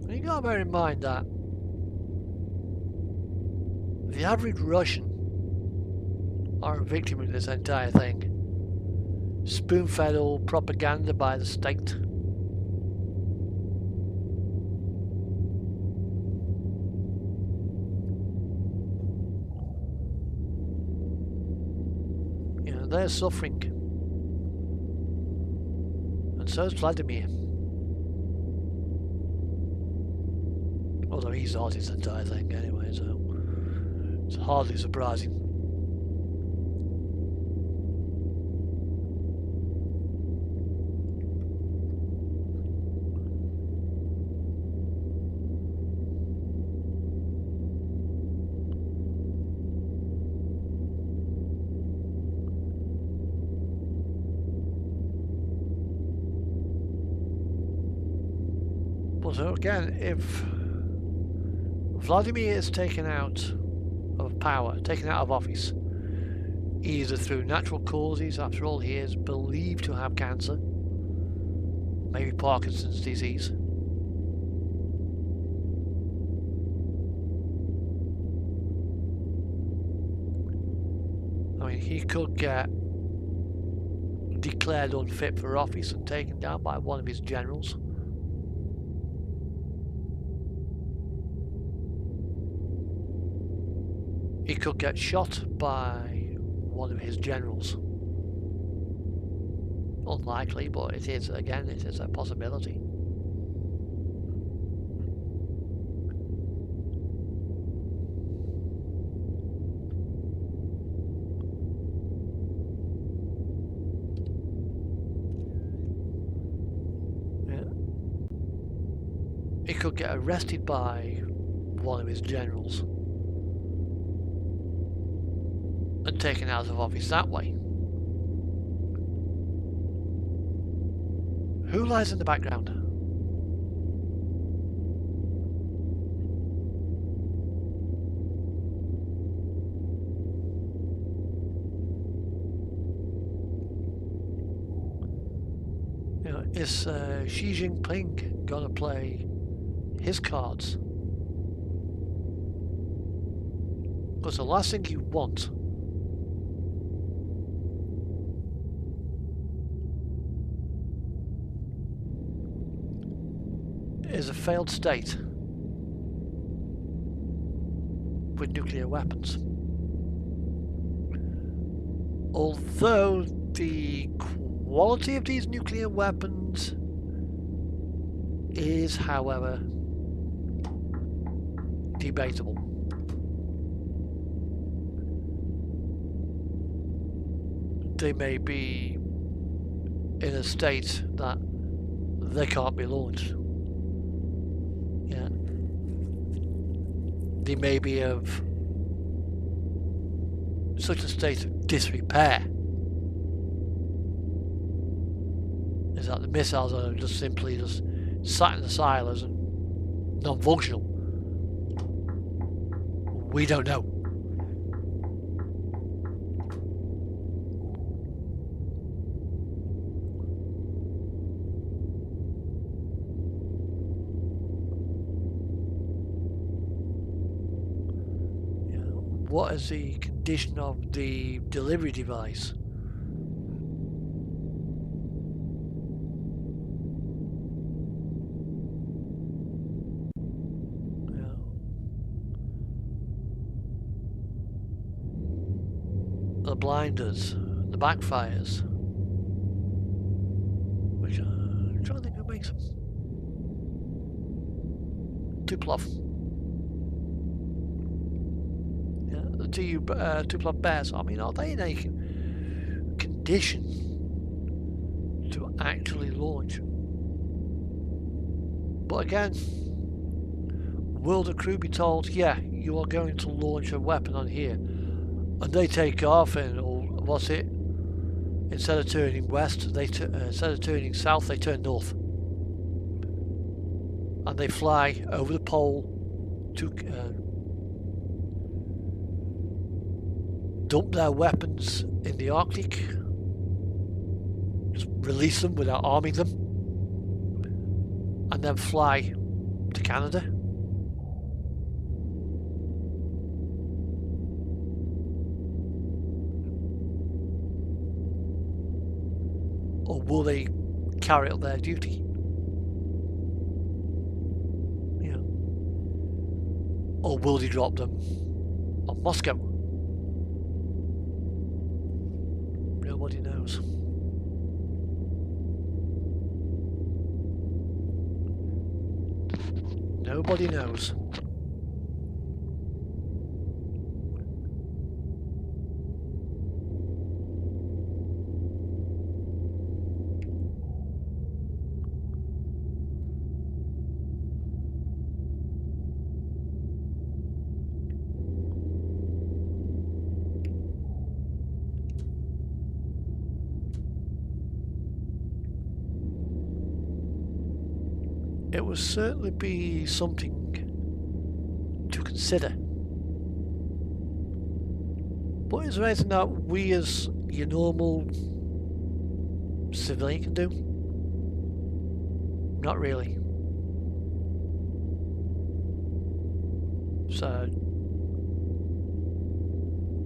And you gotta bear in mind that the average Russian are a victim of this entire thing. Spoon-fed all propaganda by the state. You know, they're suffering. And so is Vladimir. Although he started this entire thing anyway, so it's hardly surprising. So again, if Vladimir is taken out of power, taken out of office, either through natural causes, after all he is believed to have cancer, maybe Parkinson's disease, I mean, he could get declared unfit for office and taken down by one of his generals. He could get shot by one of his generals. Unlikely, but it is, again, it is a possibility. Yeah. He could get arrested by one of his generals and taken out of office that way. Who lies in the background? You know, is Xi Jinping gonna play his cards? Because the last thing you want is a failed state with nuclear weapons. Although the quality of these nuclear weapons is, however, debatable. They may be in a state that they can't be launched. Yeah. They may be of such a state of disrepair is that the missiles are just simply just sat in the silos and non-functional. We don't know. What is the condition of the delivery device? Yeah. The blinders, the backfires, which I'm trying to think who makes them. Tupolev. Tupolev Bears, I mean, are they in a condition to actually launch. But again, will the crew be told, yeah, you are going to launch a weapon on here, and they take off, and or what's it? Instead of turning west, instead of turning south, they turn north, and they fly over the pole to dump their weapons in the Arctic, just release them without arming them, and then fly to Canada. Or will they carry out their duty? Yeah. Or will they drop them on Moscow? Nobody knows. Nobody knows. It would certainly be something to consider. But is there anything that we as your normal civilian can do? Not really. So,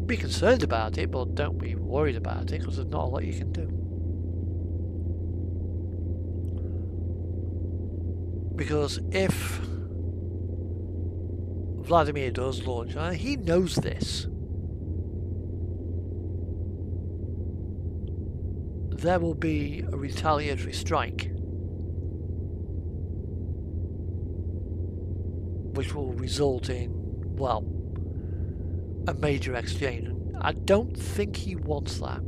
be concerned about it, but don't be worried about it, because there's not a lot you can do. Because if Vladimir does launch, and he knows this, there will be a retaliatory strike, which will result in, well, a major exchange. And I don't think he wants that.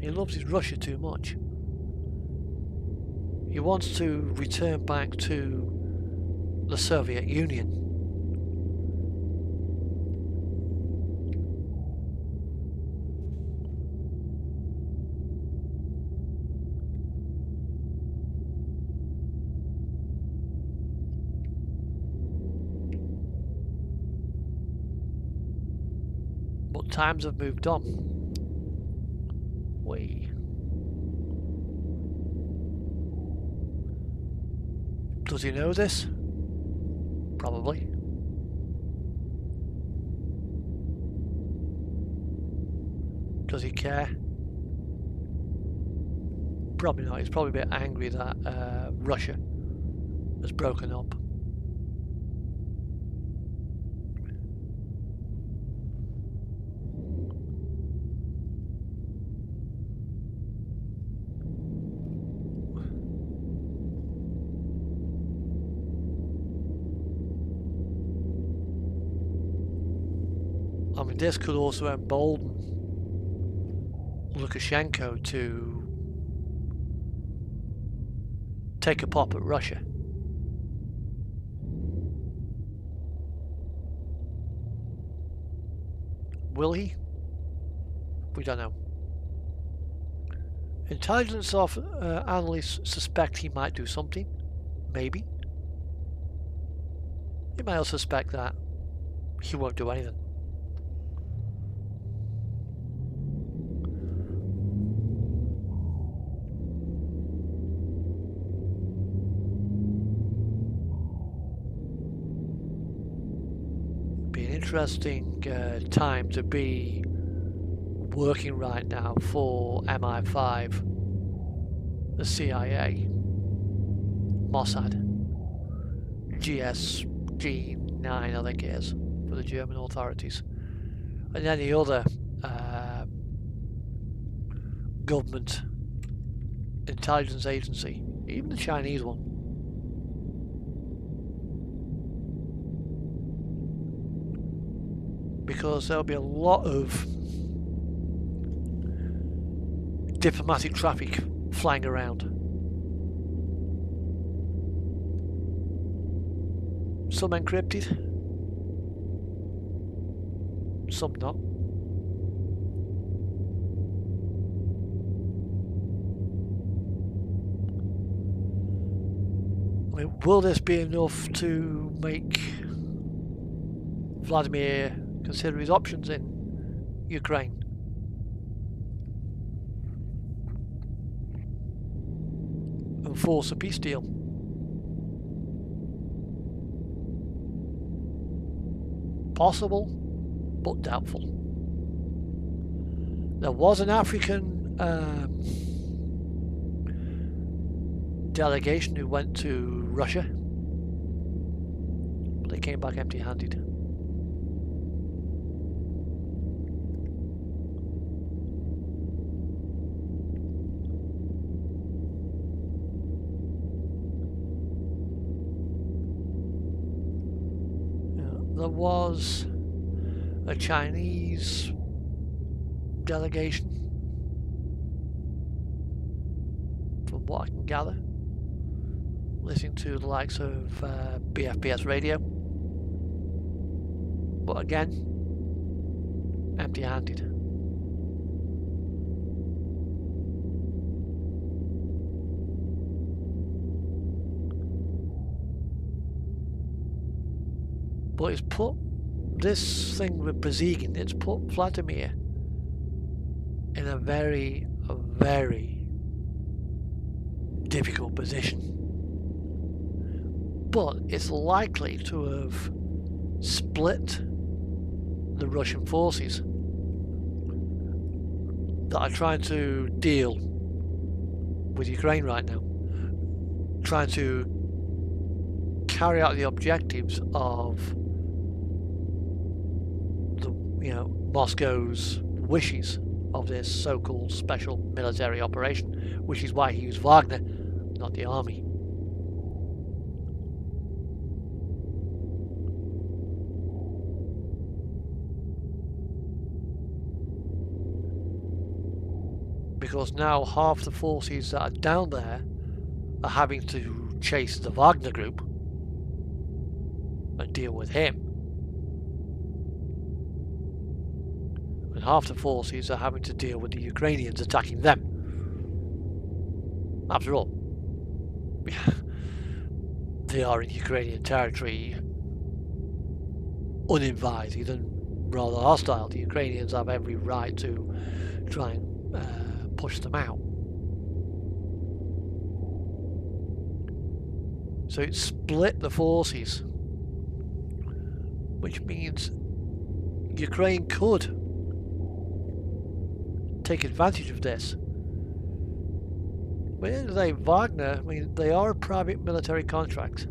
He loves his Russia too much. He wants to return back to the Soviet Union. But times have moved on. Does he know this? Probably. Does he care? Probably not. He's probably a bit angry that Russia has broken up. I mean, this could also embolden Lukashenko to take a pop at Russia. Will he? We don't know. Intelligence analysts suspect he might do something. Maybe. They might also suspect that he won't do anything. Interesting time to be working right now for MI5, the CIA, Mossad, GSG 9 I think it is, for the German authorities, and any other government intelligence agency, even the Chinese one. because there'll be a lot of diplomatic traffic flying around. Some encrypted, some not. I mean, will this be enough to make Vladimir consider his options in Ukraine? And force a peace deal? Possible, but doubtful. There was an African delegation who went to Russia, but they came back empty-handed. There was a Chinese delegation, from what I can gather, listening to the likes of BFPS radio, but again, empty-handed. But it's put this thing with Brzezinski, it's put Vladimir in a very difficult position. But it's likely to have split the Russian forces that are trying to deal with Ukraine right now, trying to carry out the objectives of Moscow's wishes of this so-called special military operation, which is why he used Wagner, not the army. Because now half the forces that are down there are having to chase the Wagner group and deal with him. And half the forces are having to deal with the Ukrainians attacking them. After all, they are in Ukrainian territory uninvited and rather hostile. The Ukrainians have every right to try and push them out. So it split the forces, which means Ukraine could take advantage of this. But at the end of the day, Wagner, I mean, they are a private military contract.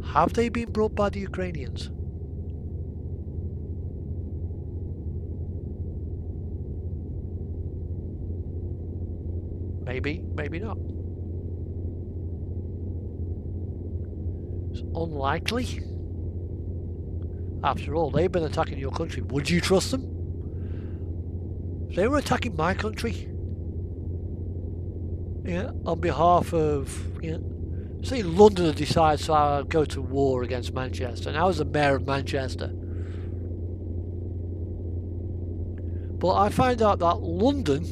Have they been brought by the Ukrainians? Maybe, maybe not. It's unlikely. After all, they've been attacking your country. Would you trust them? If they were attacking my country, on behalf of, say London decides to go to war against Manchester, and I was the mayor of Manchester. But I find out that London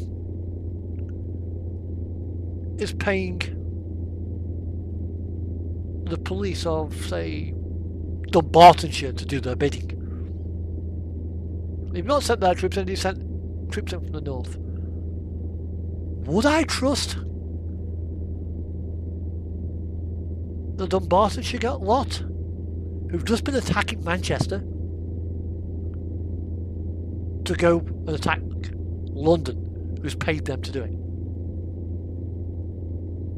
is paying the police of, say, Dunbartonshire to do their bidding. They've not sent their troops in, they've sent troops in from the north. Would I trust the Dunbartonshire lot who've just been attacking Manchester to go and attack London, who's paid them to do it?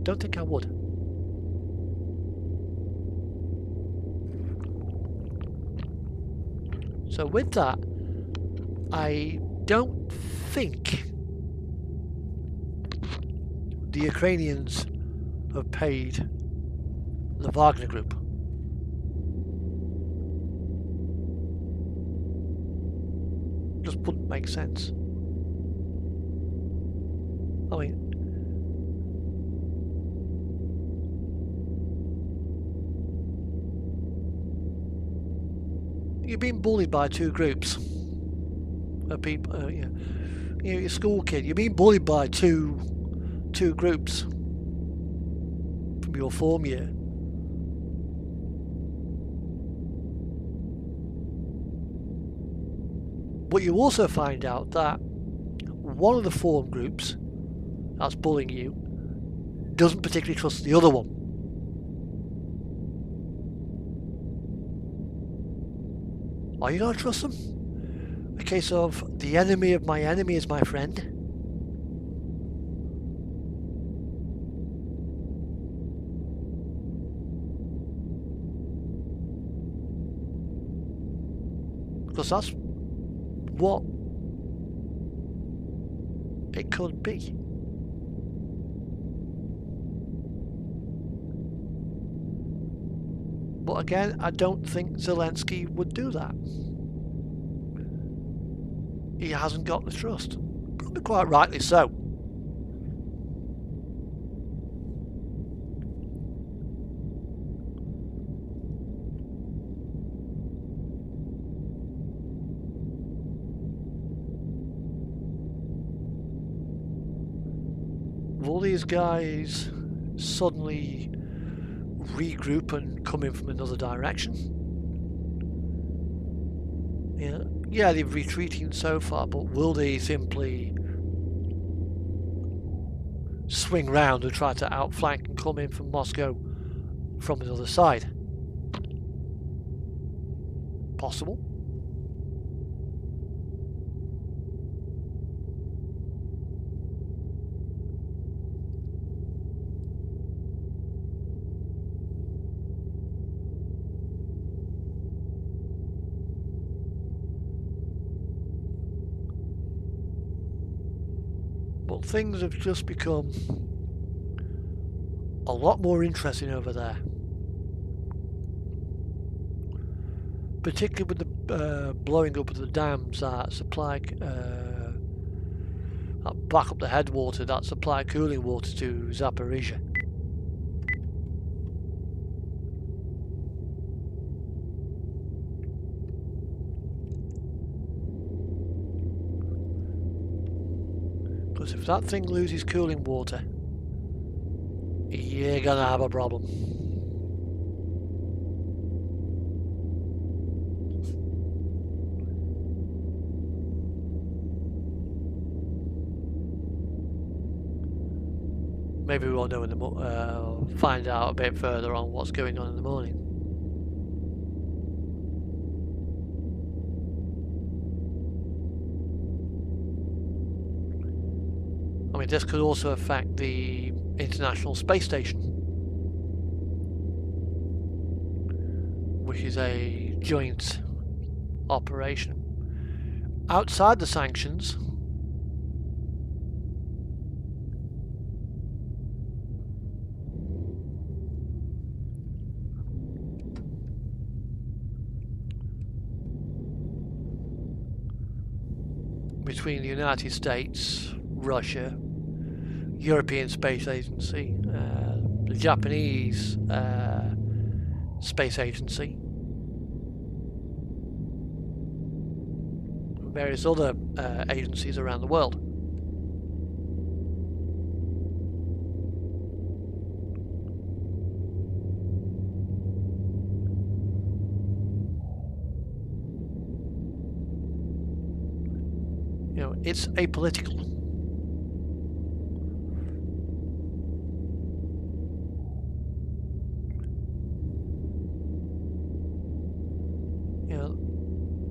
Don't think I would. So with that, I don't think the Ukrainians have paid the Wagner group. wouldn't make sense. I mean, you're being bullied by two groups of people. You're a school kid. You're being bullied by two groups from your form year. But you also find out that one of the form groups that's bullying you doesn't particularly trust the other one. Are you going to trust them? A case of the enemy of my enemy is my friend? Because that's what it could be. But again, I don't think Zelensky would do that. He hasn't got the trust. Probably quite rightly so. Will these guys suddenly regroup and come in from another direction? Yeah, they're retreating so far, but will they simply swing round and try to outflank and come in from Moscow from another side? Possible. But things have just become a lot more interesting over there. Particularly with the blowing up of the dams that supply, that back up the headwater that supply cooling water to Zaporizhia. Because if that thing loses cooling water, you're gonna have a problem. Maybe we'll know in the find out a bit further on what's going on in the morning. I mean, this could also affect the International Space Station, which is a joint operation. Outside the sanctions, between the United States, Russia, European Space Agency, the Japanese Space Agency, and various other agencies around the world. You know, it's apolitical.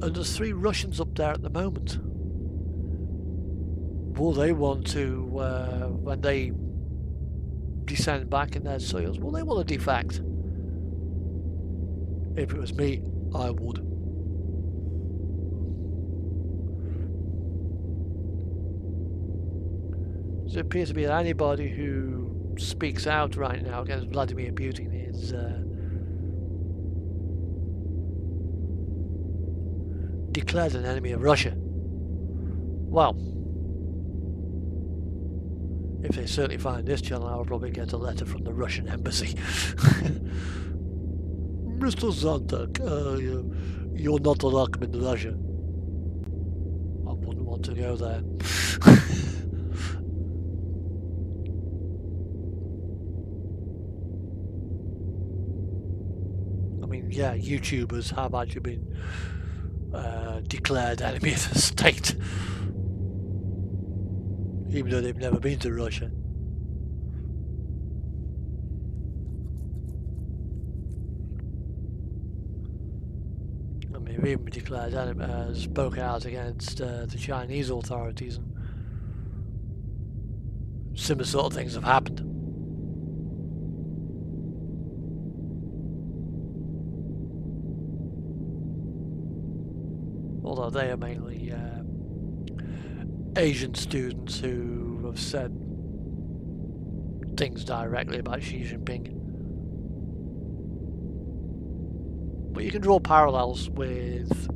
And there's 3 Russians up there at the moment. Will they want to, when they descend back in their Soyuz, will they want to defect? If it was me, I would. So it appears to be that anybody who speaks out right now against Vladimir Putin is declared an enemy of Russia. Well, if they certainly find this channel, I'll probably get a letter from the Russian embassy. Mr. Zantac, you're not welcome in Russia. I wouldn't want to go there. I mean, yeah, YouTubers have actually been declared enemy of the state, even though they've never been to Russia. I mean, they've even been declared enemy, spoke out against the Chinese authorities, and similar sort of things have happened. Although they are mainly Asian students who have said things directly about Xi Jinping. But you can draw parallels with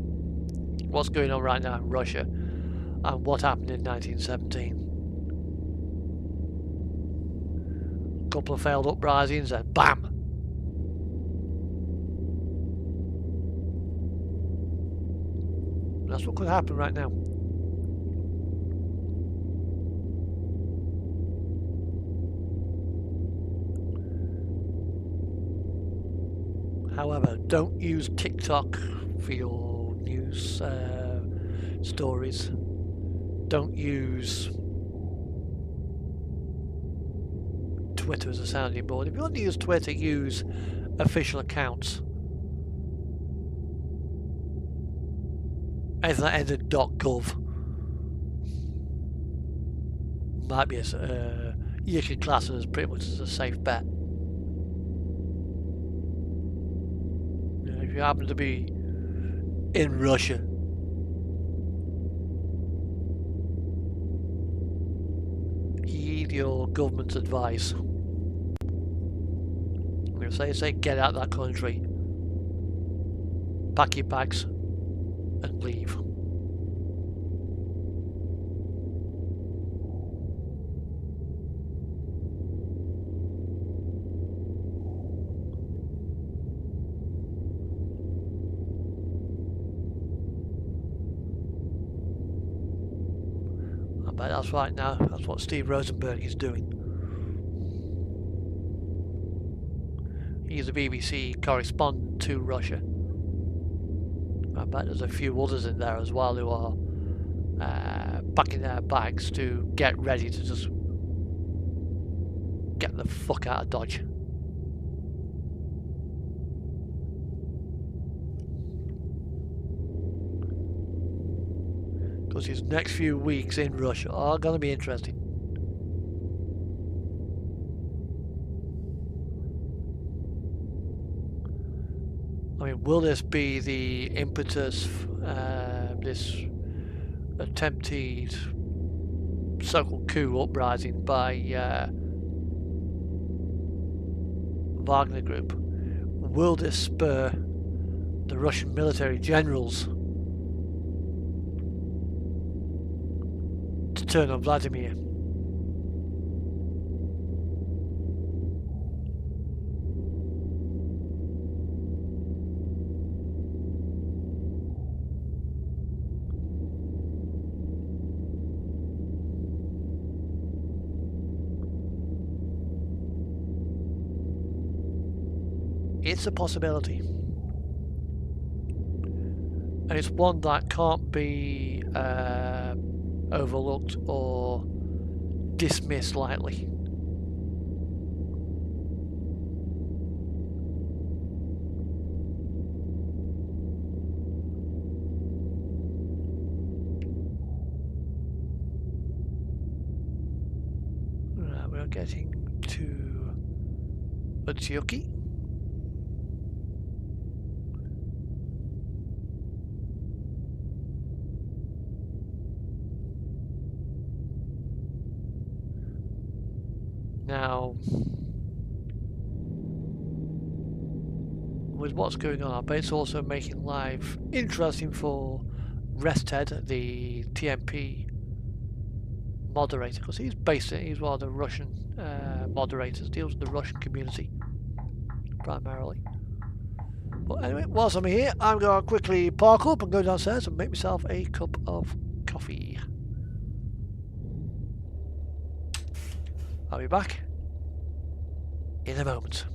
what's going on right now in Russia and what happened in 1917. A couple of failed uprisings and BAM! That's what could happen right now. However, don't use TikTok for your news stories. Don't use Twitter as a sounding board. If you want to use Twitter, use official accounts. Anything that ends in .gov might be you can class it as pretty much as a safe bet. If you happen to be in Russia, heed your government's advice. If they say get out of that country, pack your bags and leave. I bet that's right now. That's what Steve Rosenberg is doing. He's a BBC correspondent to Russia. I bet there's a few others in there as well who are packing their bags to get ready to just get the fuck out of Dodge. Because these next few weeks in Russia are going to be interesting. I mean, will this be the impetus, this attempted so-called coup uprising by Wagner Group? Will this spur the Russian military generals to turn on Vladimir? It's a possibility, and it's one that can't be overlooked or dismissed lightly. Right, we're getting to Utsuoki. Now, with what's going on, I bet it's also making life interesting for Rested, the TMP moderator, because he's one of the Russian moderators, deals with the Russian community primarily. But anyway, whilst I'm here, I'm going to quickly park up and go downstairs and make myself a cup of coffee. I'll be back in a moment.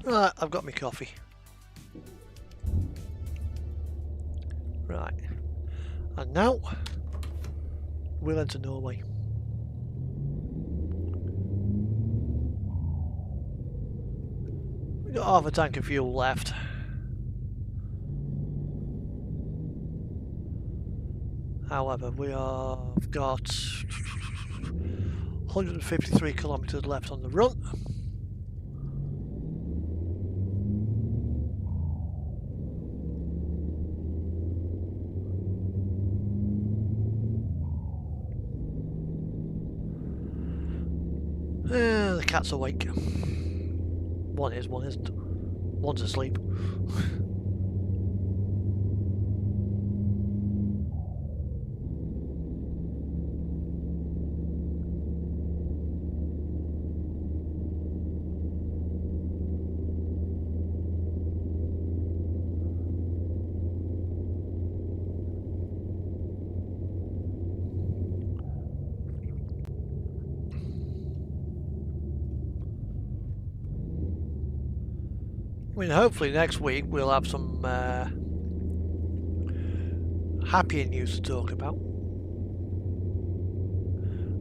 Right, I've got my coffee. Right. And now, we'll enter Norway. We've got half a tank of fuel left. However, we have got 153 kilometers left on the run. The cat's awake. One is, one isn't. One's asleep. I mean, hopefully next week we'll have some happier news to talk about.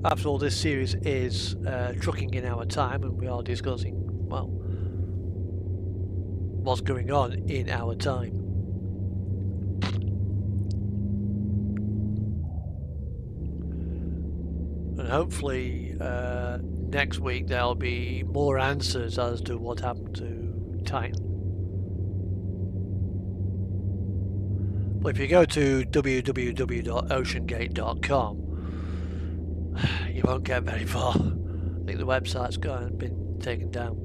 After all, this series is trucking in our time, and we are discussing, well, what's going on in our time. And hopefully next week there'll be more answers as to what happened to Titan. But if you go to www.oceangate.com, you won't get very far. I think the website's been taken down.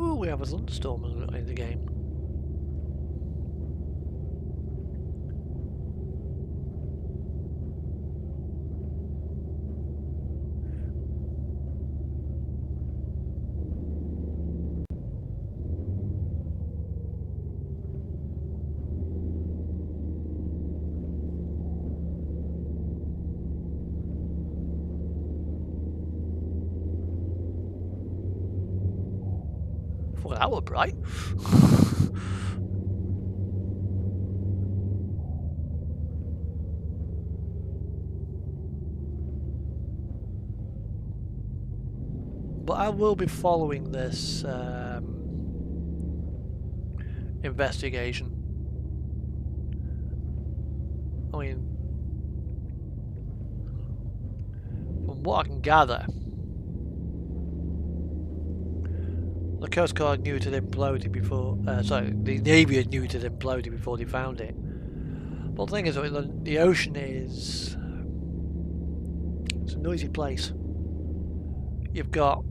Ooh, we have a thunderstorm in the game. Well, that were bright. But I will be following this investigation. I mean, from what I can gather, the Coast Guard knew it had imploded before. Sorry, the Navy had knew it had imploded before they found it. But the thing is, the ocean is it's a noisy place. You've got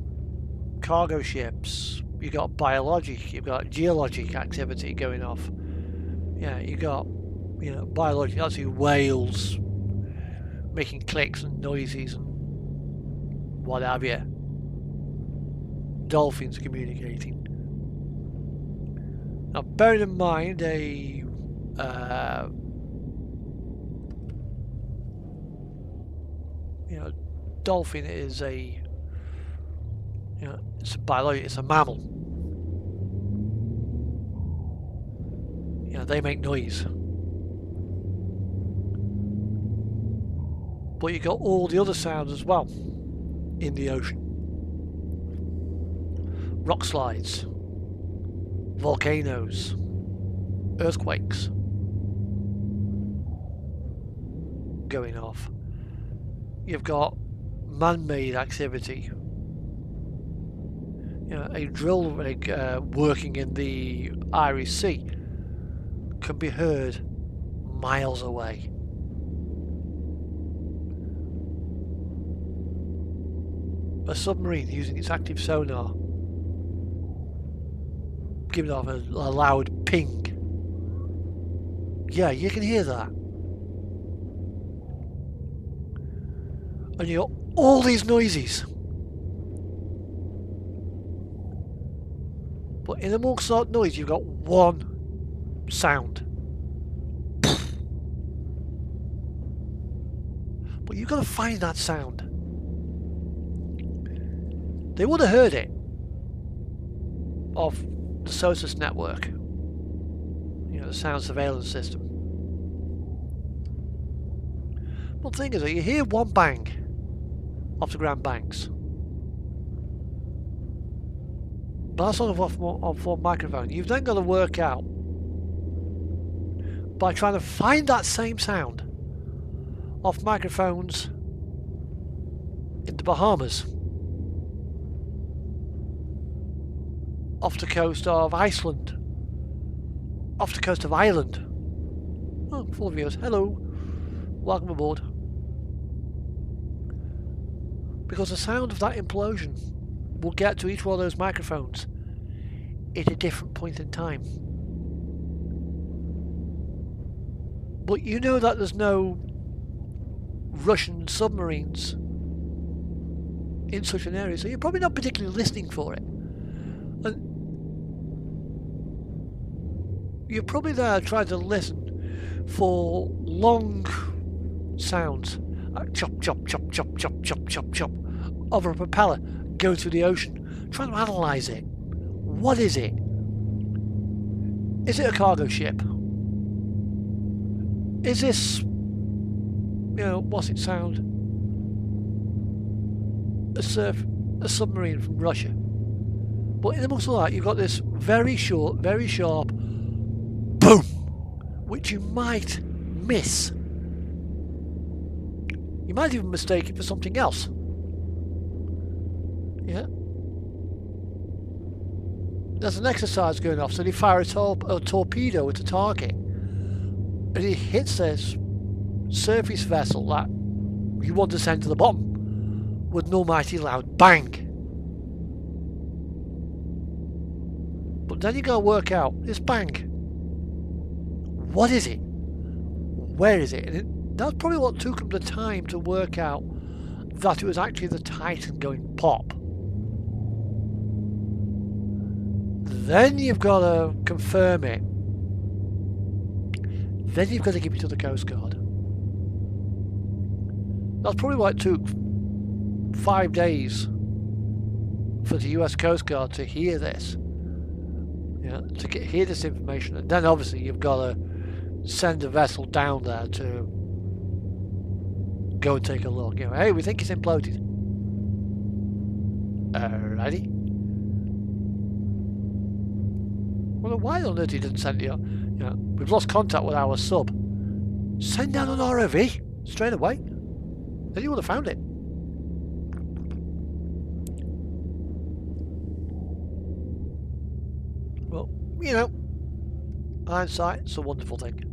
cargo ships, you've got biologic, you've got geologic activity going off. Yeah, you got, you know, biologic, actually whales making clicks and noises and what have you. Dolphins communicating. Now, bearing in mind a you know, dolphin is a, you know, it's a biological, it's a mammal. You know, they make noise. But you got all the other sounds as well in the ocean. Rock slides, volcanoes, earthquakes going off. You've got man-made activity. You know, a drill rig working in the Irish Sea can be heard miles away. A submarine using its active sonar giving off a loud ping. Yeah, you can hear that. And you got all these noises. But in amongst that noise, you've got one sound. But you've got to find that sound. They would have heard it off the SOSUS network, you know, the sound surveillance system. But the thing is that you hear one bang off the Grand Banks. But that's sort of off one microphone. You've then got to work out by trying to find that same sound off microphones in the Bahamas, off the coast of Iceland, off the coast of Ireland. Oh, full viewers. Hello. Welcome aboard. Because the sound of that implosion will get to each one of those microphones at a different point in time. But you know that there's no Russian submarines in such an area, so you're probably not particularly listening for it. And you're probably there trying to listen for long sounds, chop, chop, chop, chop, chop, chop, chop, chop, of a propeller going through the ocean, trying to analyse it. What is it? Is it a cargo ship? Is this, what's it sound? A submarine from Russia. But in the middle of that, you've got this very short, very sharp boom, which you might miss. You might even mistake it for something else. Yeah. There's an exercise going off, so they fire a torpedo at a target, and it hits this surface vessel that you want to send to the bottom with an almighty loud bang. But then you got to work out this bang. What is it? Where is it? And that's probably what took them the time to work out that it was actually the Titan going pop. Then you've got to confirm it. Then you've got to give it to the Coast Guard. That's probably why it took 5 days for the US Coast Guard to hear this. To hear this information. And then obviously you've got to send a vessel down there to go and take a look. Hey, we think it's imploded. Alrighty. Well, why on earth he didn't send you? We've lost contact with our sub. Send down an ROV straight away. Then you would have found it. Well, hindsight's a wonderful thing.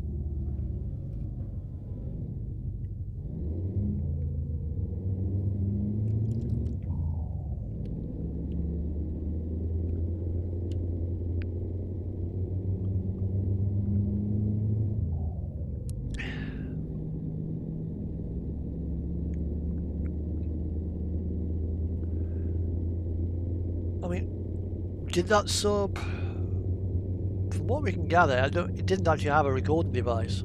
I mean, did that sub, from what we can gather, it didn't actually have a recording device.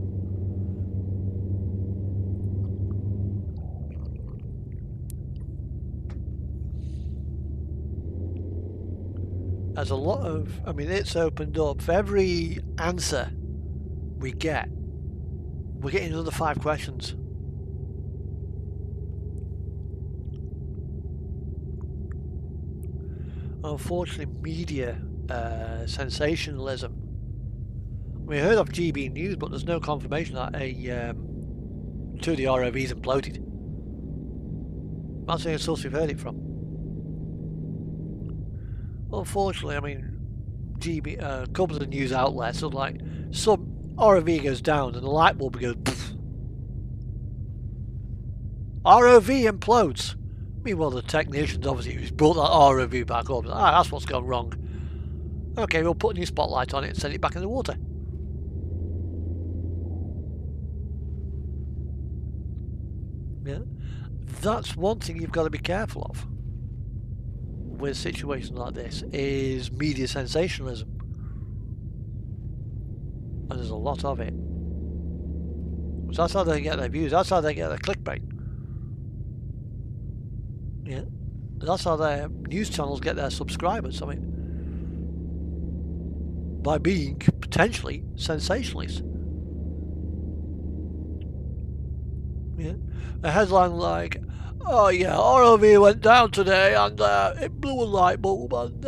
There's a lot of, it's opened up. For every answer we get, we're getting another 5 questions. Unfortunately, media sensationalism. We heard of GB News, but there's no confirmation that two of the ROVs imploded. That's the only source we've heard it from. Unfortunately, a couple of the news outlets are like, some ROV goes down and the light bulb goes poof. ROV implodes. Meanwhile, the technicians obviously who's brought that ROV back up. That's what's gone wrong. Okay, we'll put a new spotlight on it and send it back in the water. Yeah, that's one thing you've got to be careful of with situations like this, is media sensationalism. And there's a lot of it. So that's how they get their views, that's how they get their clickbait. Yeah, that's how their news channels get their subscribers. By being potentially sensationalists. Yeah, a headline like, "Oh yeah, ROV went down today and it blew a light bulb, and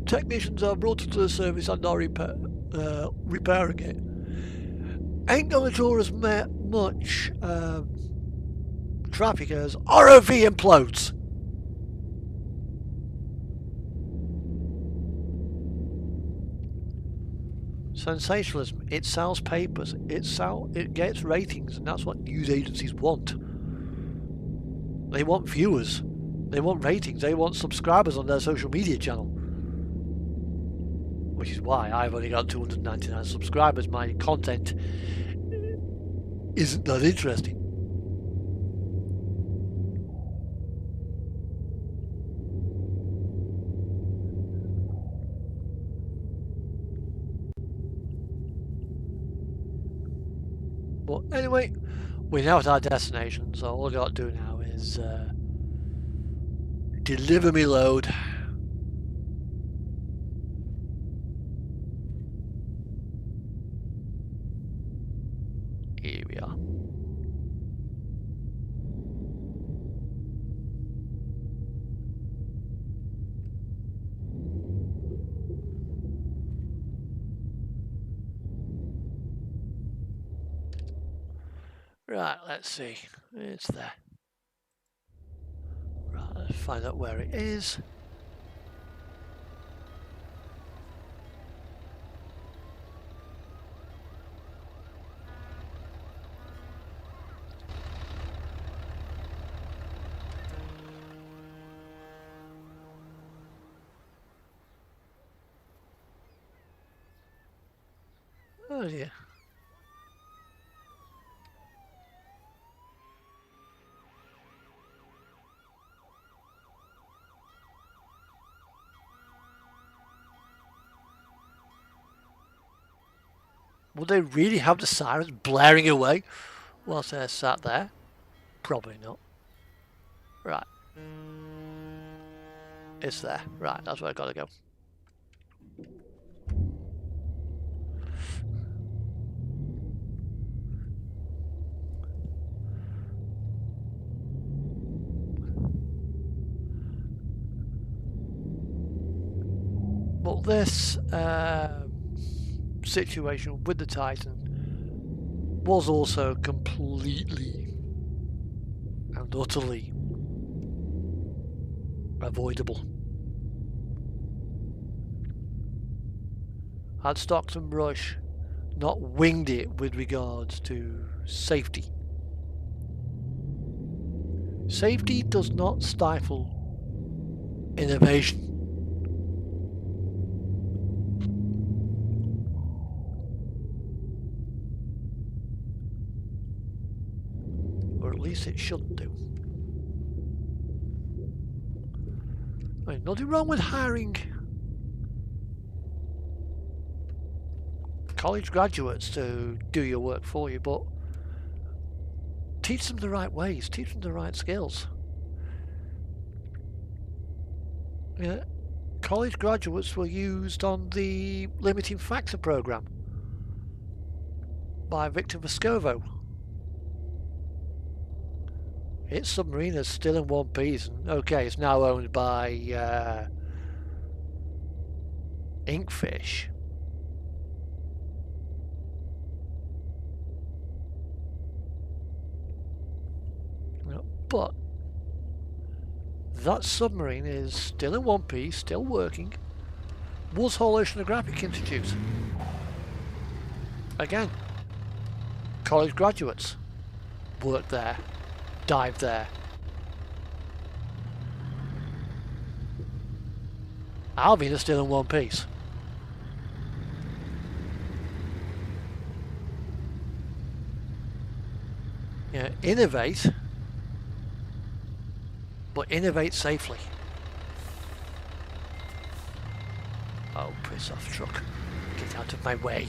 technicians have brought it to the service and are repairing it." Ain't gonna draw as much traffic as ROV implodes. Sensationalism, it sells papers, it gets ratings, and that's what news agencies want. They want viewers, they want ratings, they want subscribers on their social media channel. Which is why I've only got 299 subscribers. My content isn't that interesting. anyway, we're now at our destination, so all I got to do now is deliver me load. Here we are. Right, let's see. It's there. Right, let's find out where it is. Oh dear. Would they really have the sirens blaring away whilst they're sat there? Probably not. Right. It's there. Right, that's where I gotta go. But this situation with the Titan was also completely and utterly avoidable. Had Stockton Rush not winged it with regards to safety. Safety does not stifle innovation. Or at least it shouldn't do. I mean, nothing wrong with hiring college graduates to do your work for you, but teach them the right ways, teach them the right skills. Yeah, college graduates were used on the limiting factor program by Victor Vescovo. Its submarine is still in one piece, and okay, it's now owned by Inkfish. But that submarine is still in one piece, still working. Was Hull Oceanographic Institute. Again, college graduates worked there, dived there. Albion is still in one piece. Yeah, innovate, but innovate safely. Oh, piss off, truck. Get out of my way.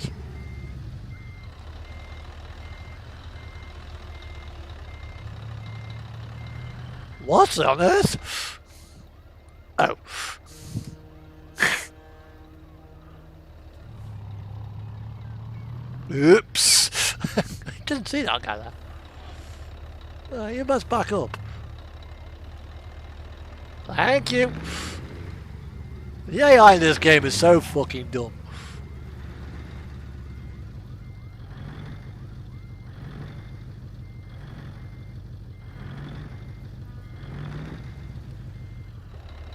What on earth? Oh. Oops. I didn't see that guy there. You must back up. Thank you. The AI in this game is so fucking dumb.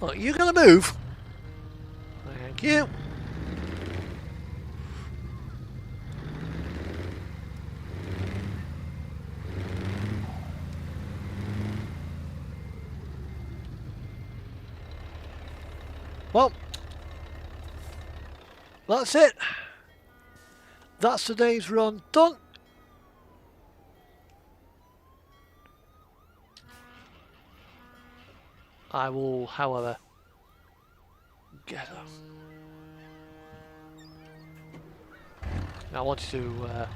Look, you're gonna move. Thank you. Well, that's it. That's today's run done. I will, however, get up. I wanted to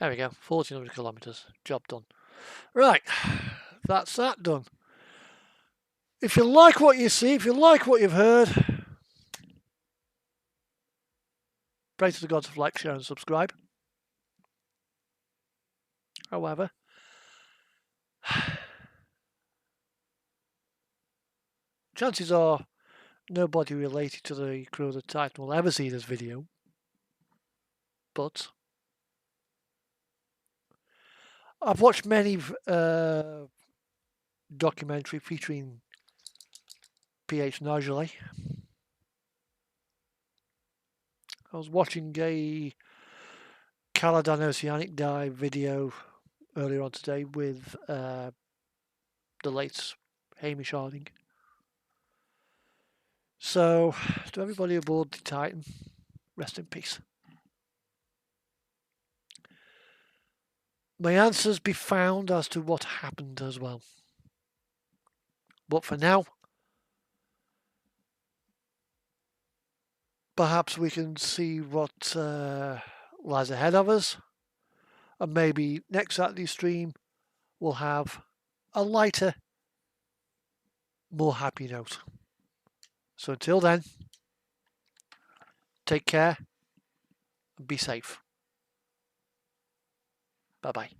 There we go, 1400 kilometres. Job done. Right, that's that done. If you like what you see, if you like what you've heard, pray to the gods of like, share and subscribe. However, chances are nobody related to the crew of the Titan will ever see this video. But I've watched many documentary featuring P.H. Nargile. I was watching a Caladan Oceanic dive video earlier on today with the late Hamish Harding. So, to everybody aboard the Titan, rest in peace. May answers be found as to what happened as well. But for now, perhaps we can see what lies ahead of us. And maybe next Saturday stream we'll have a lighter, more happy note. So until then, take care and be safe. Bye-bye.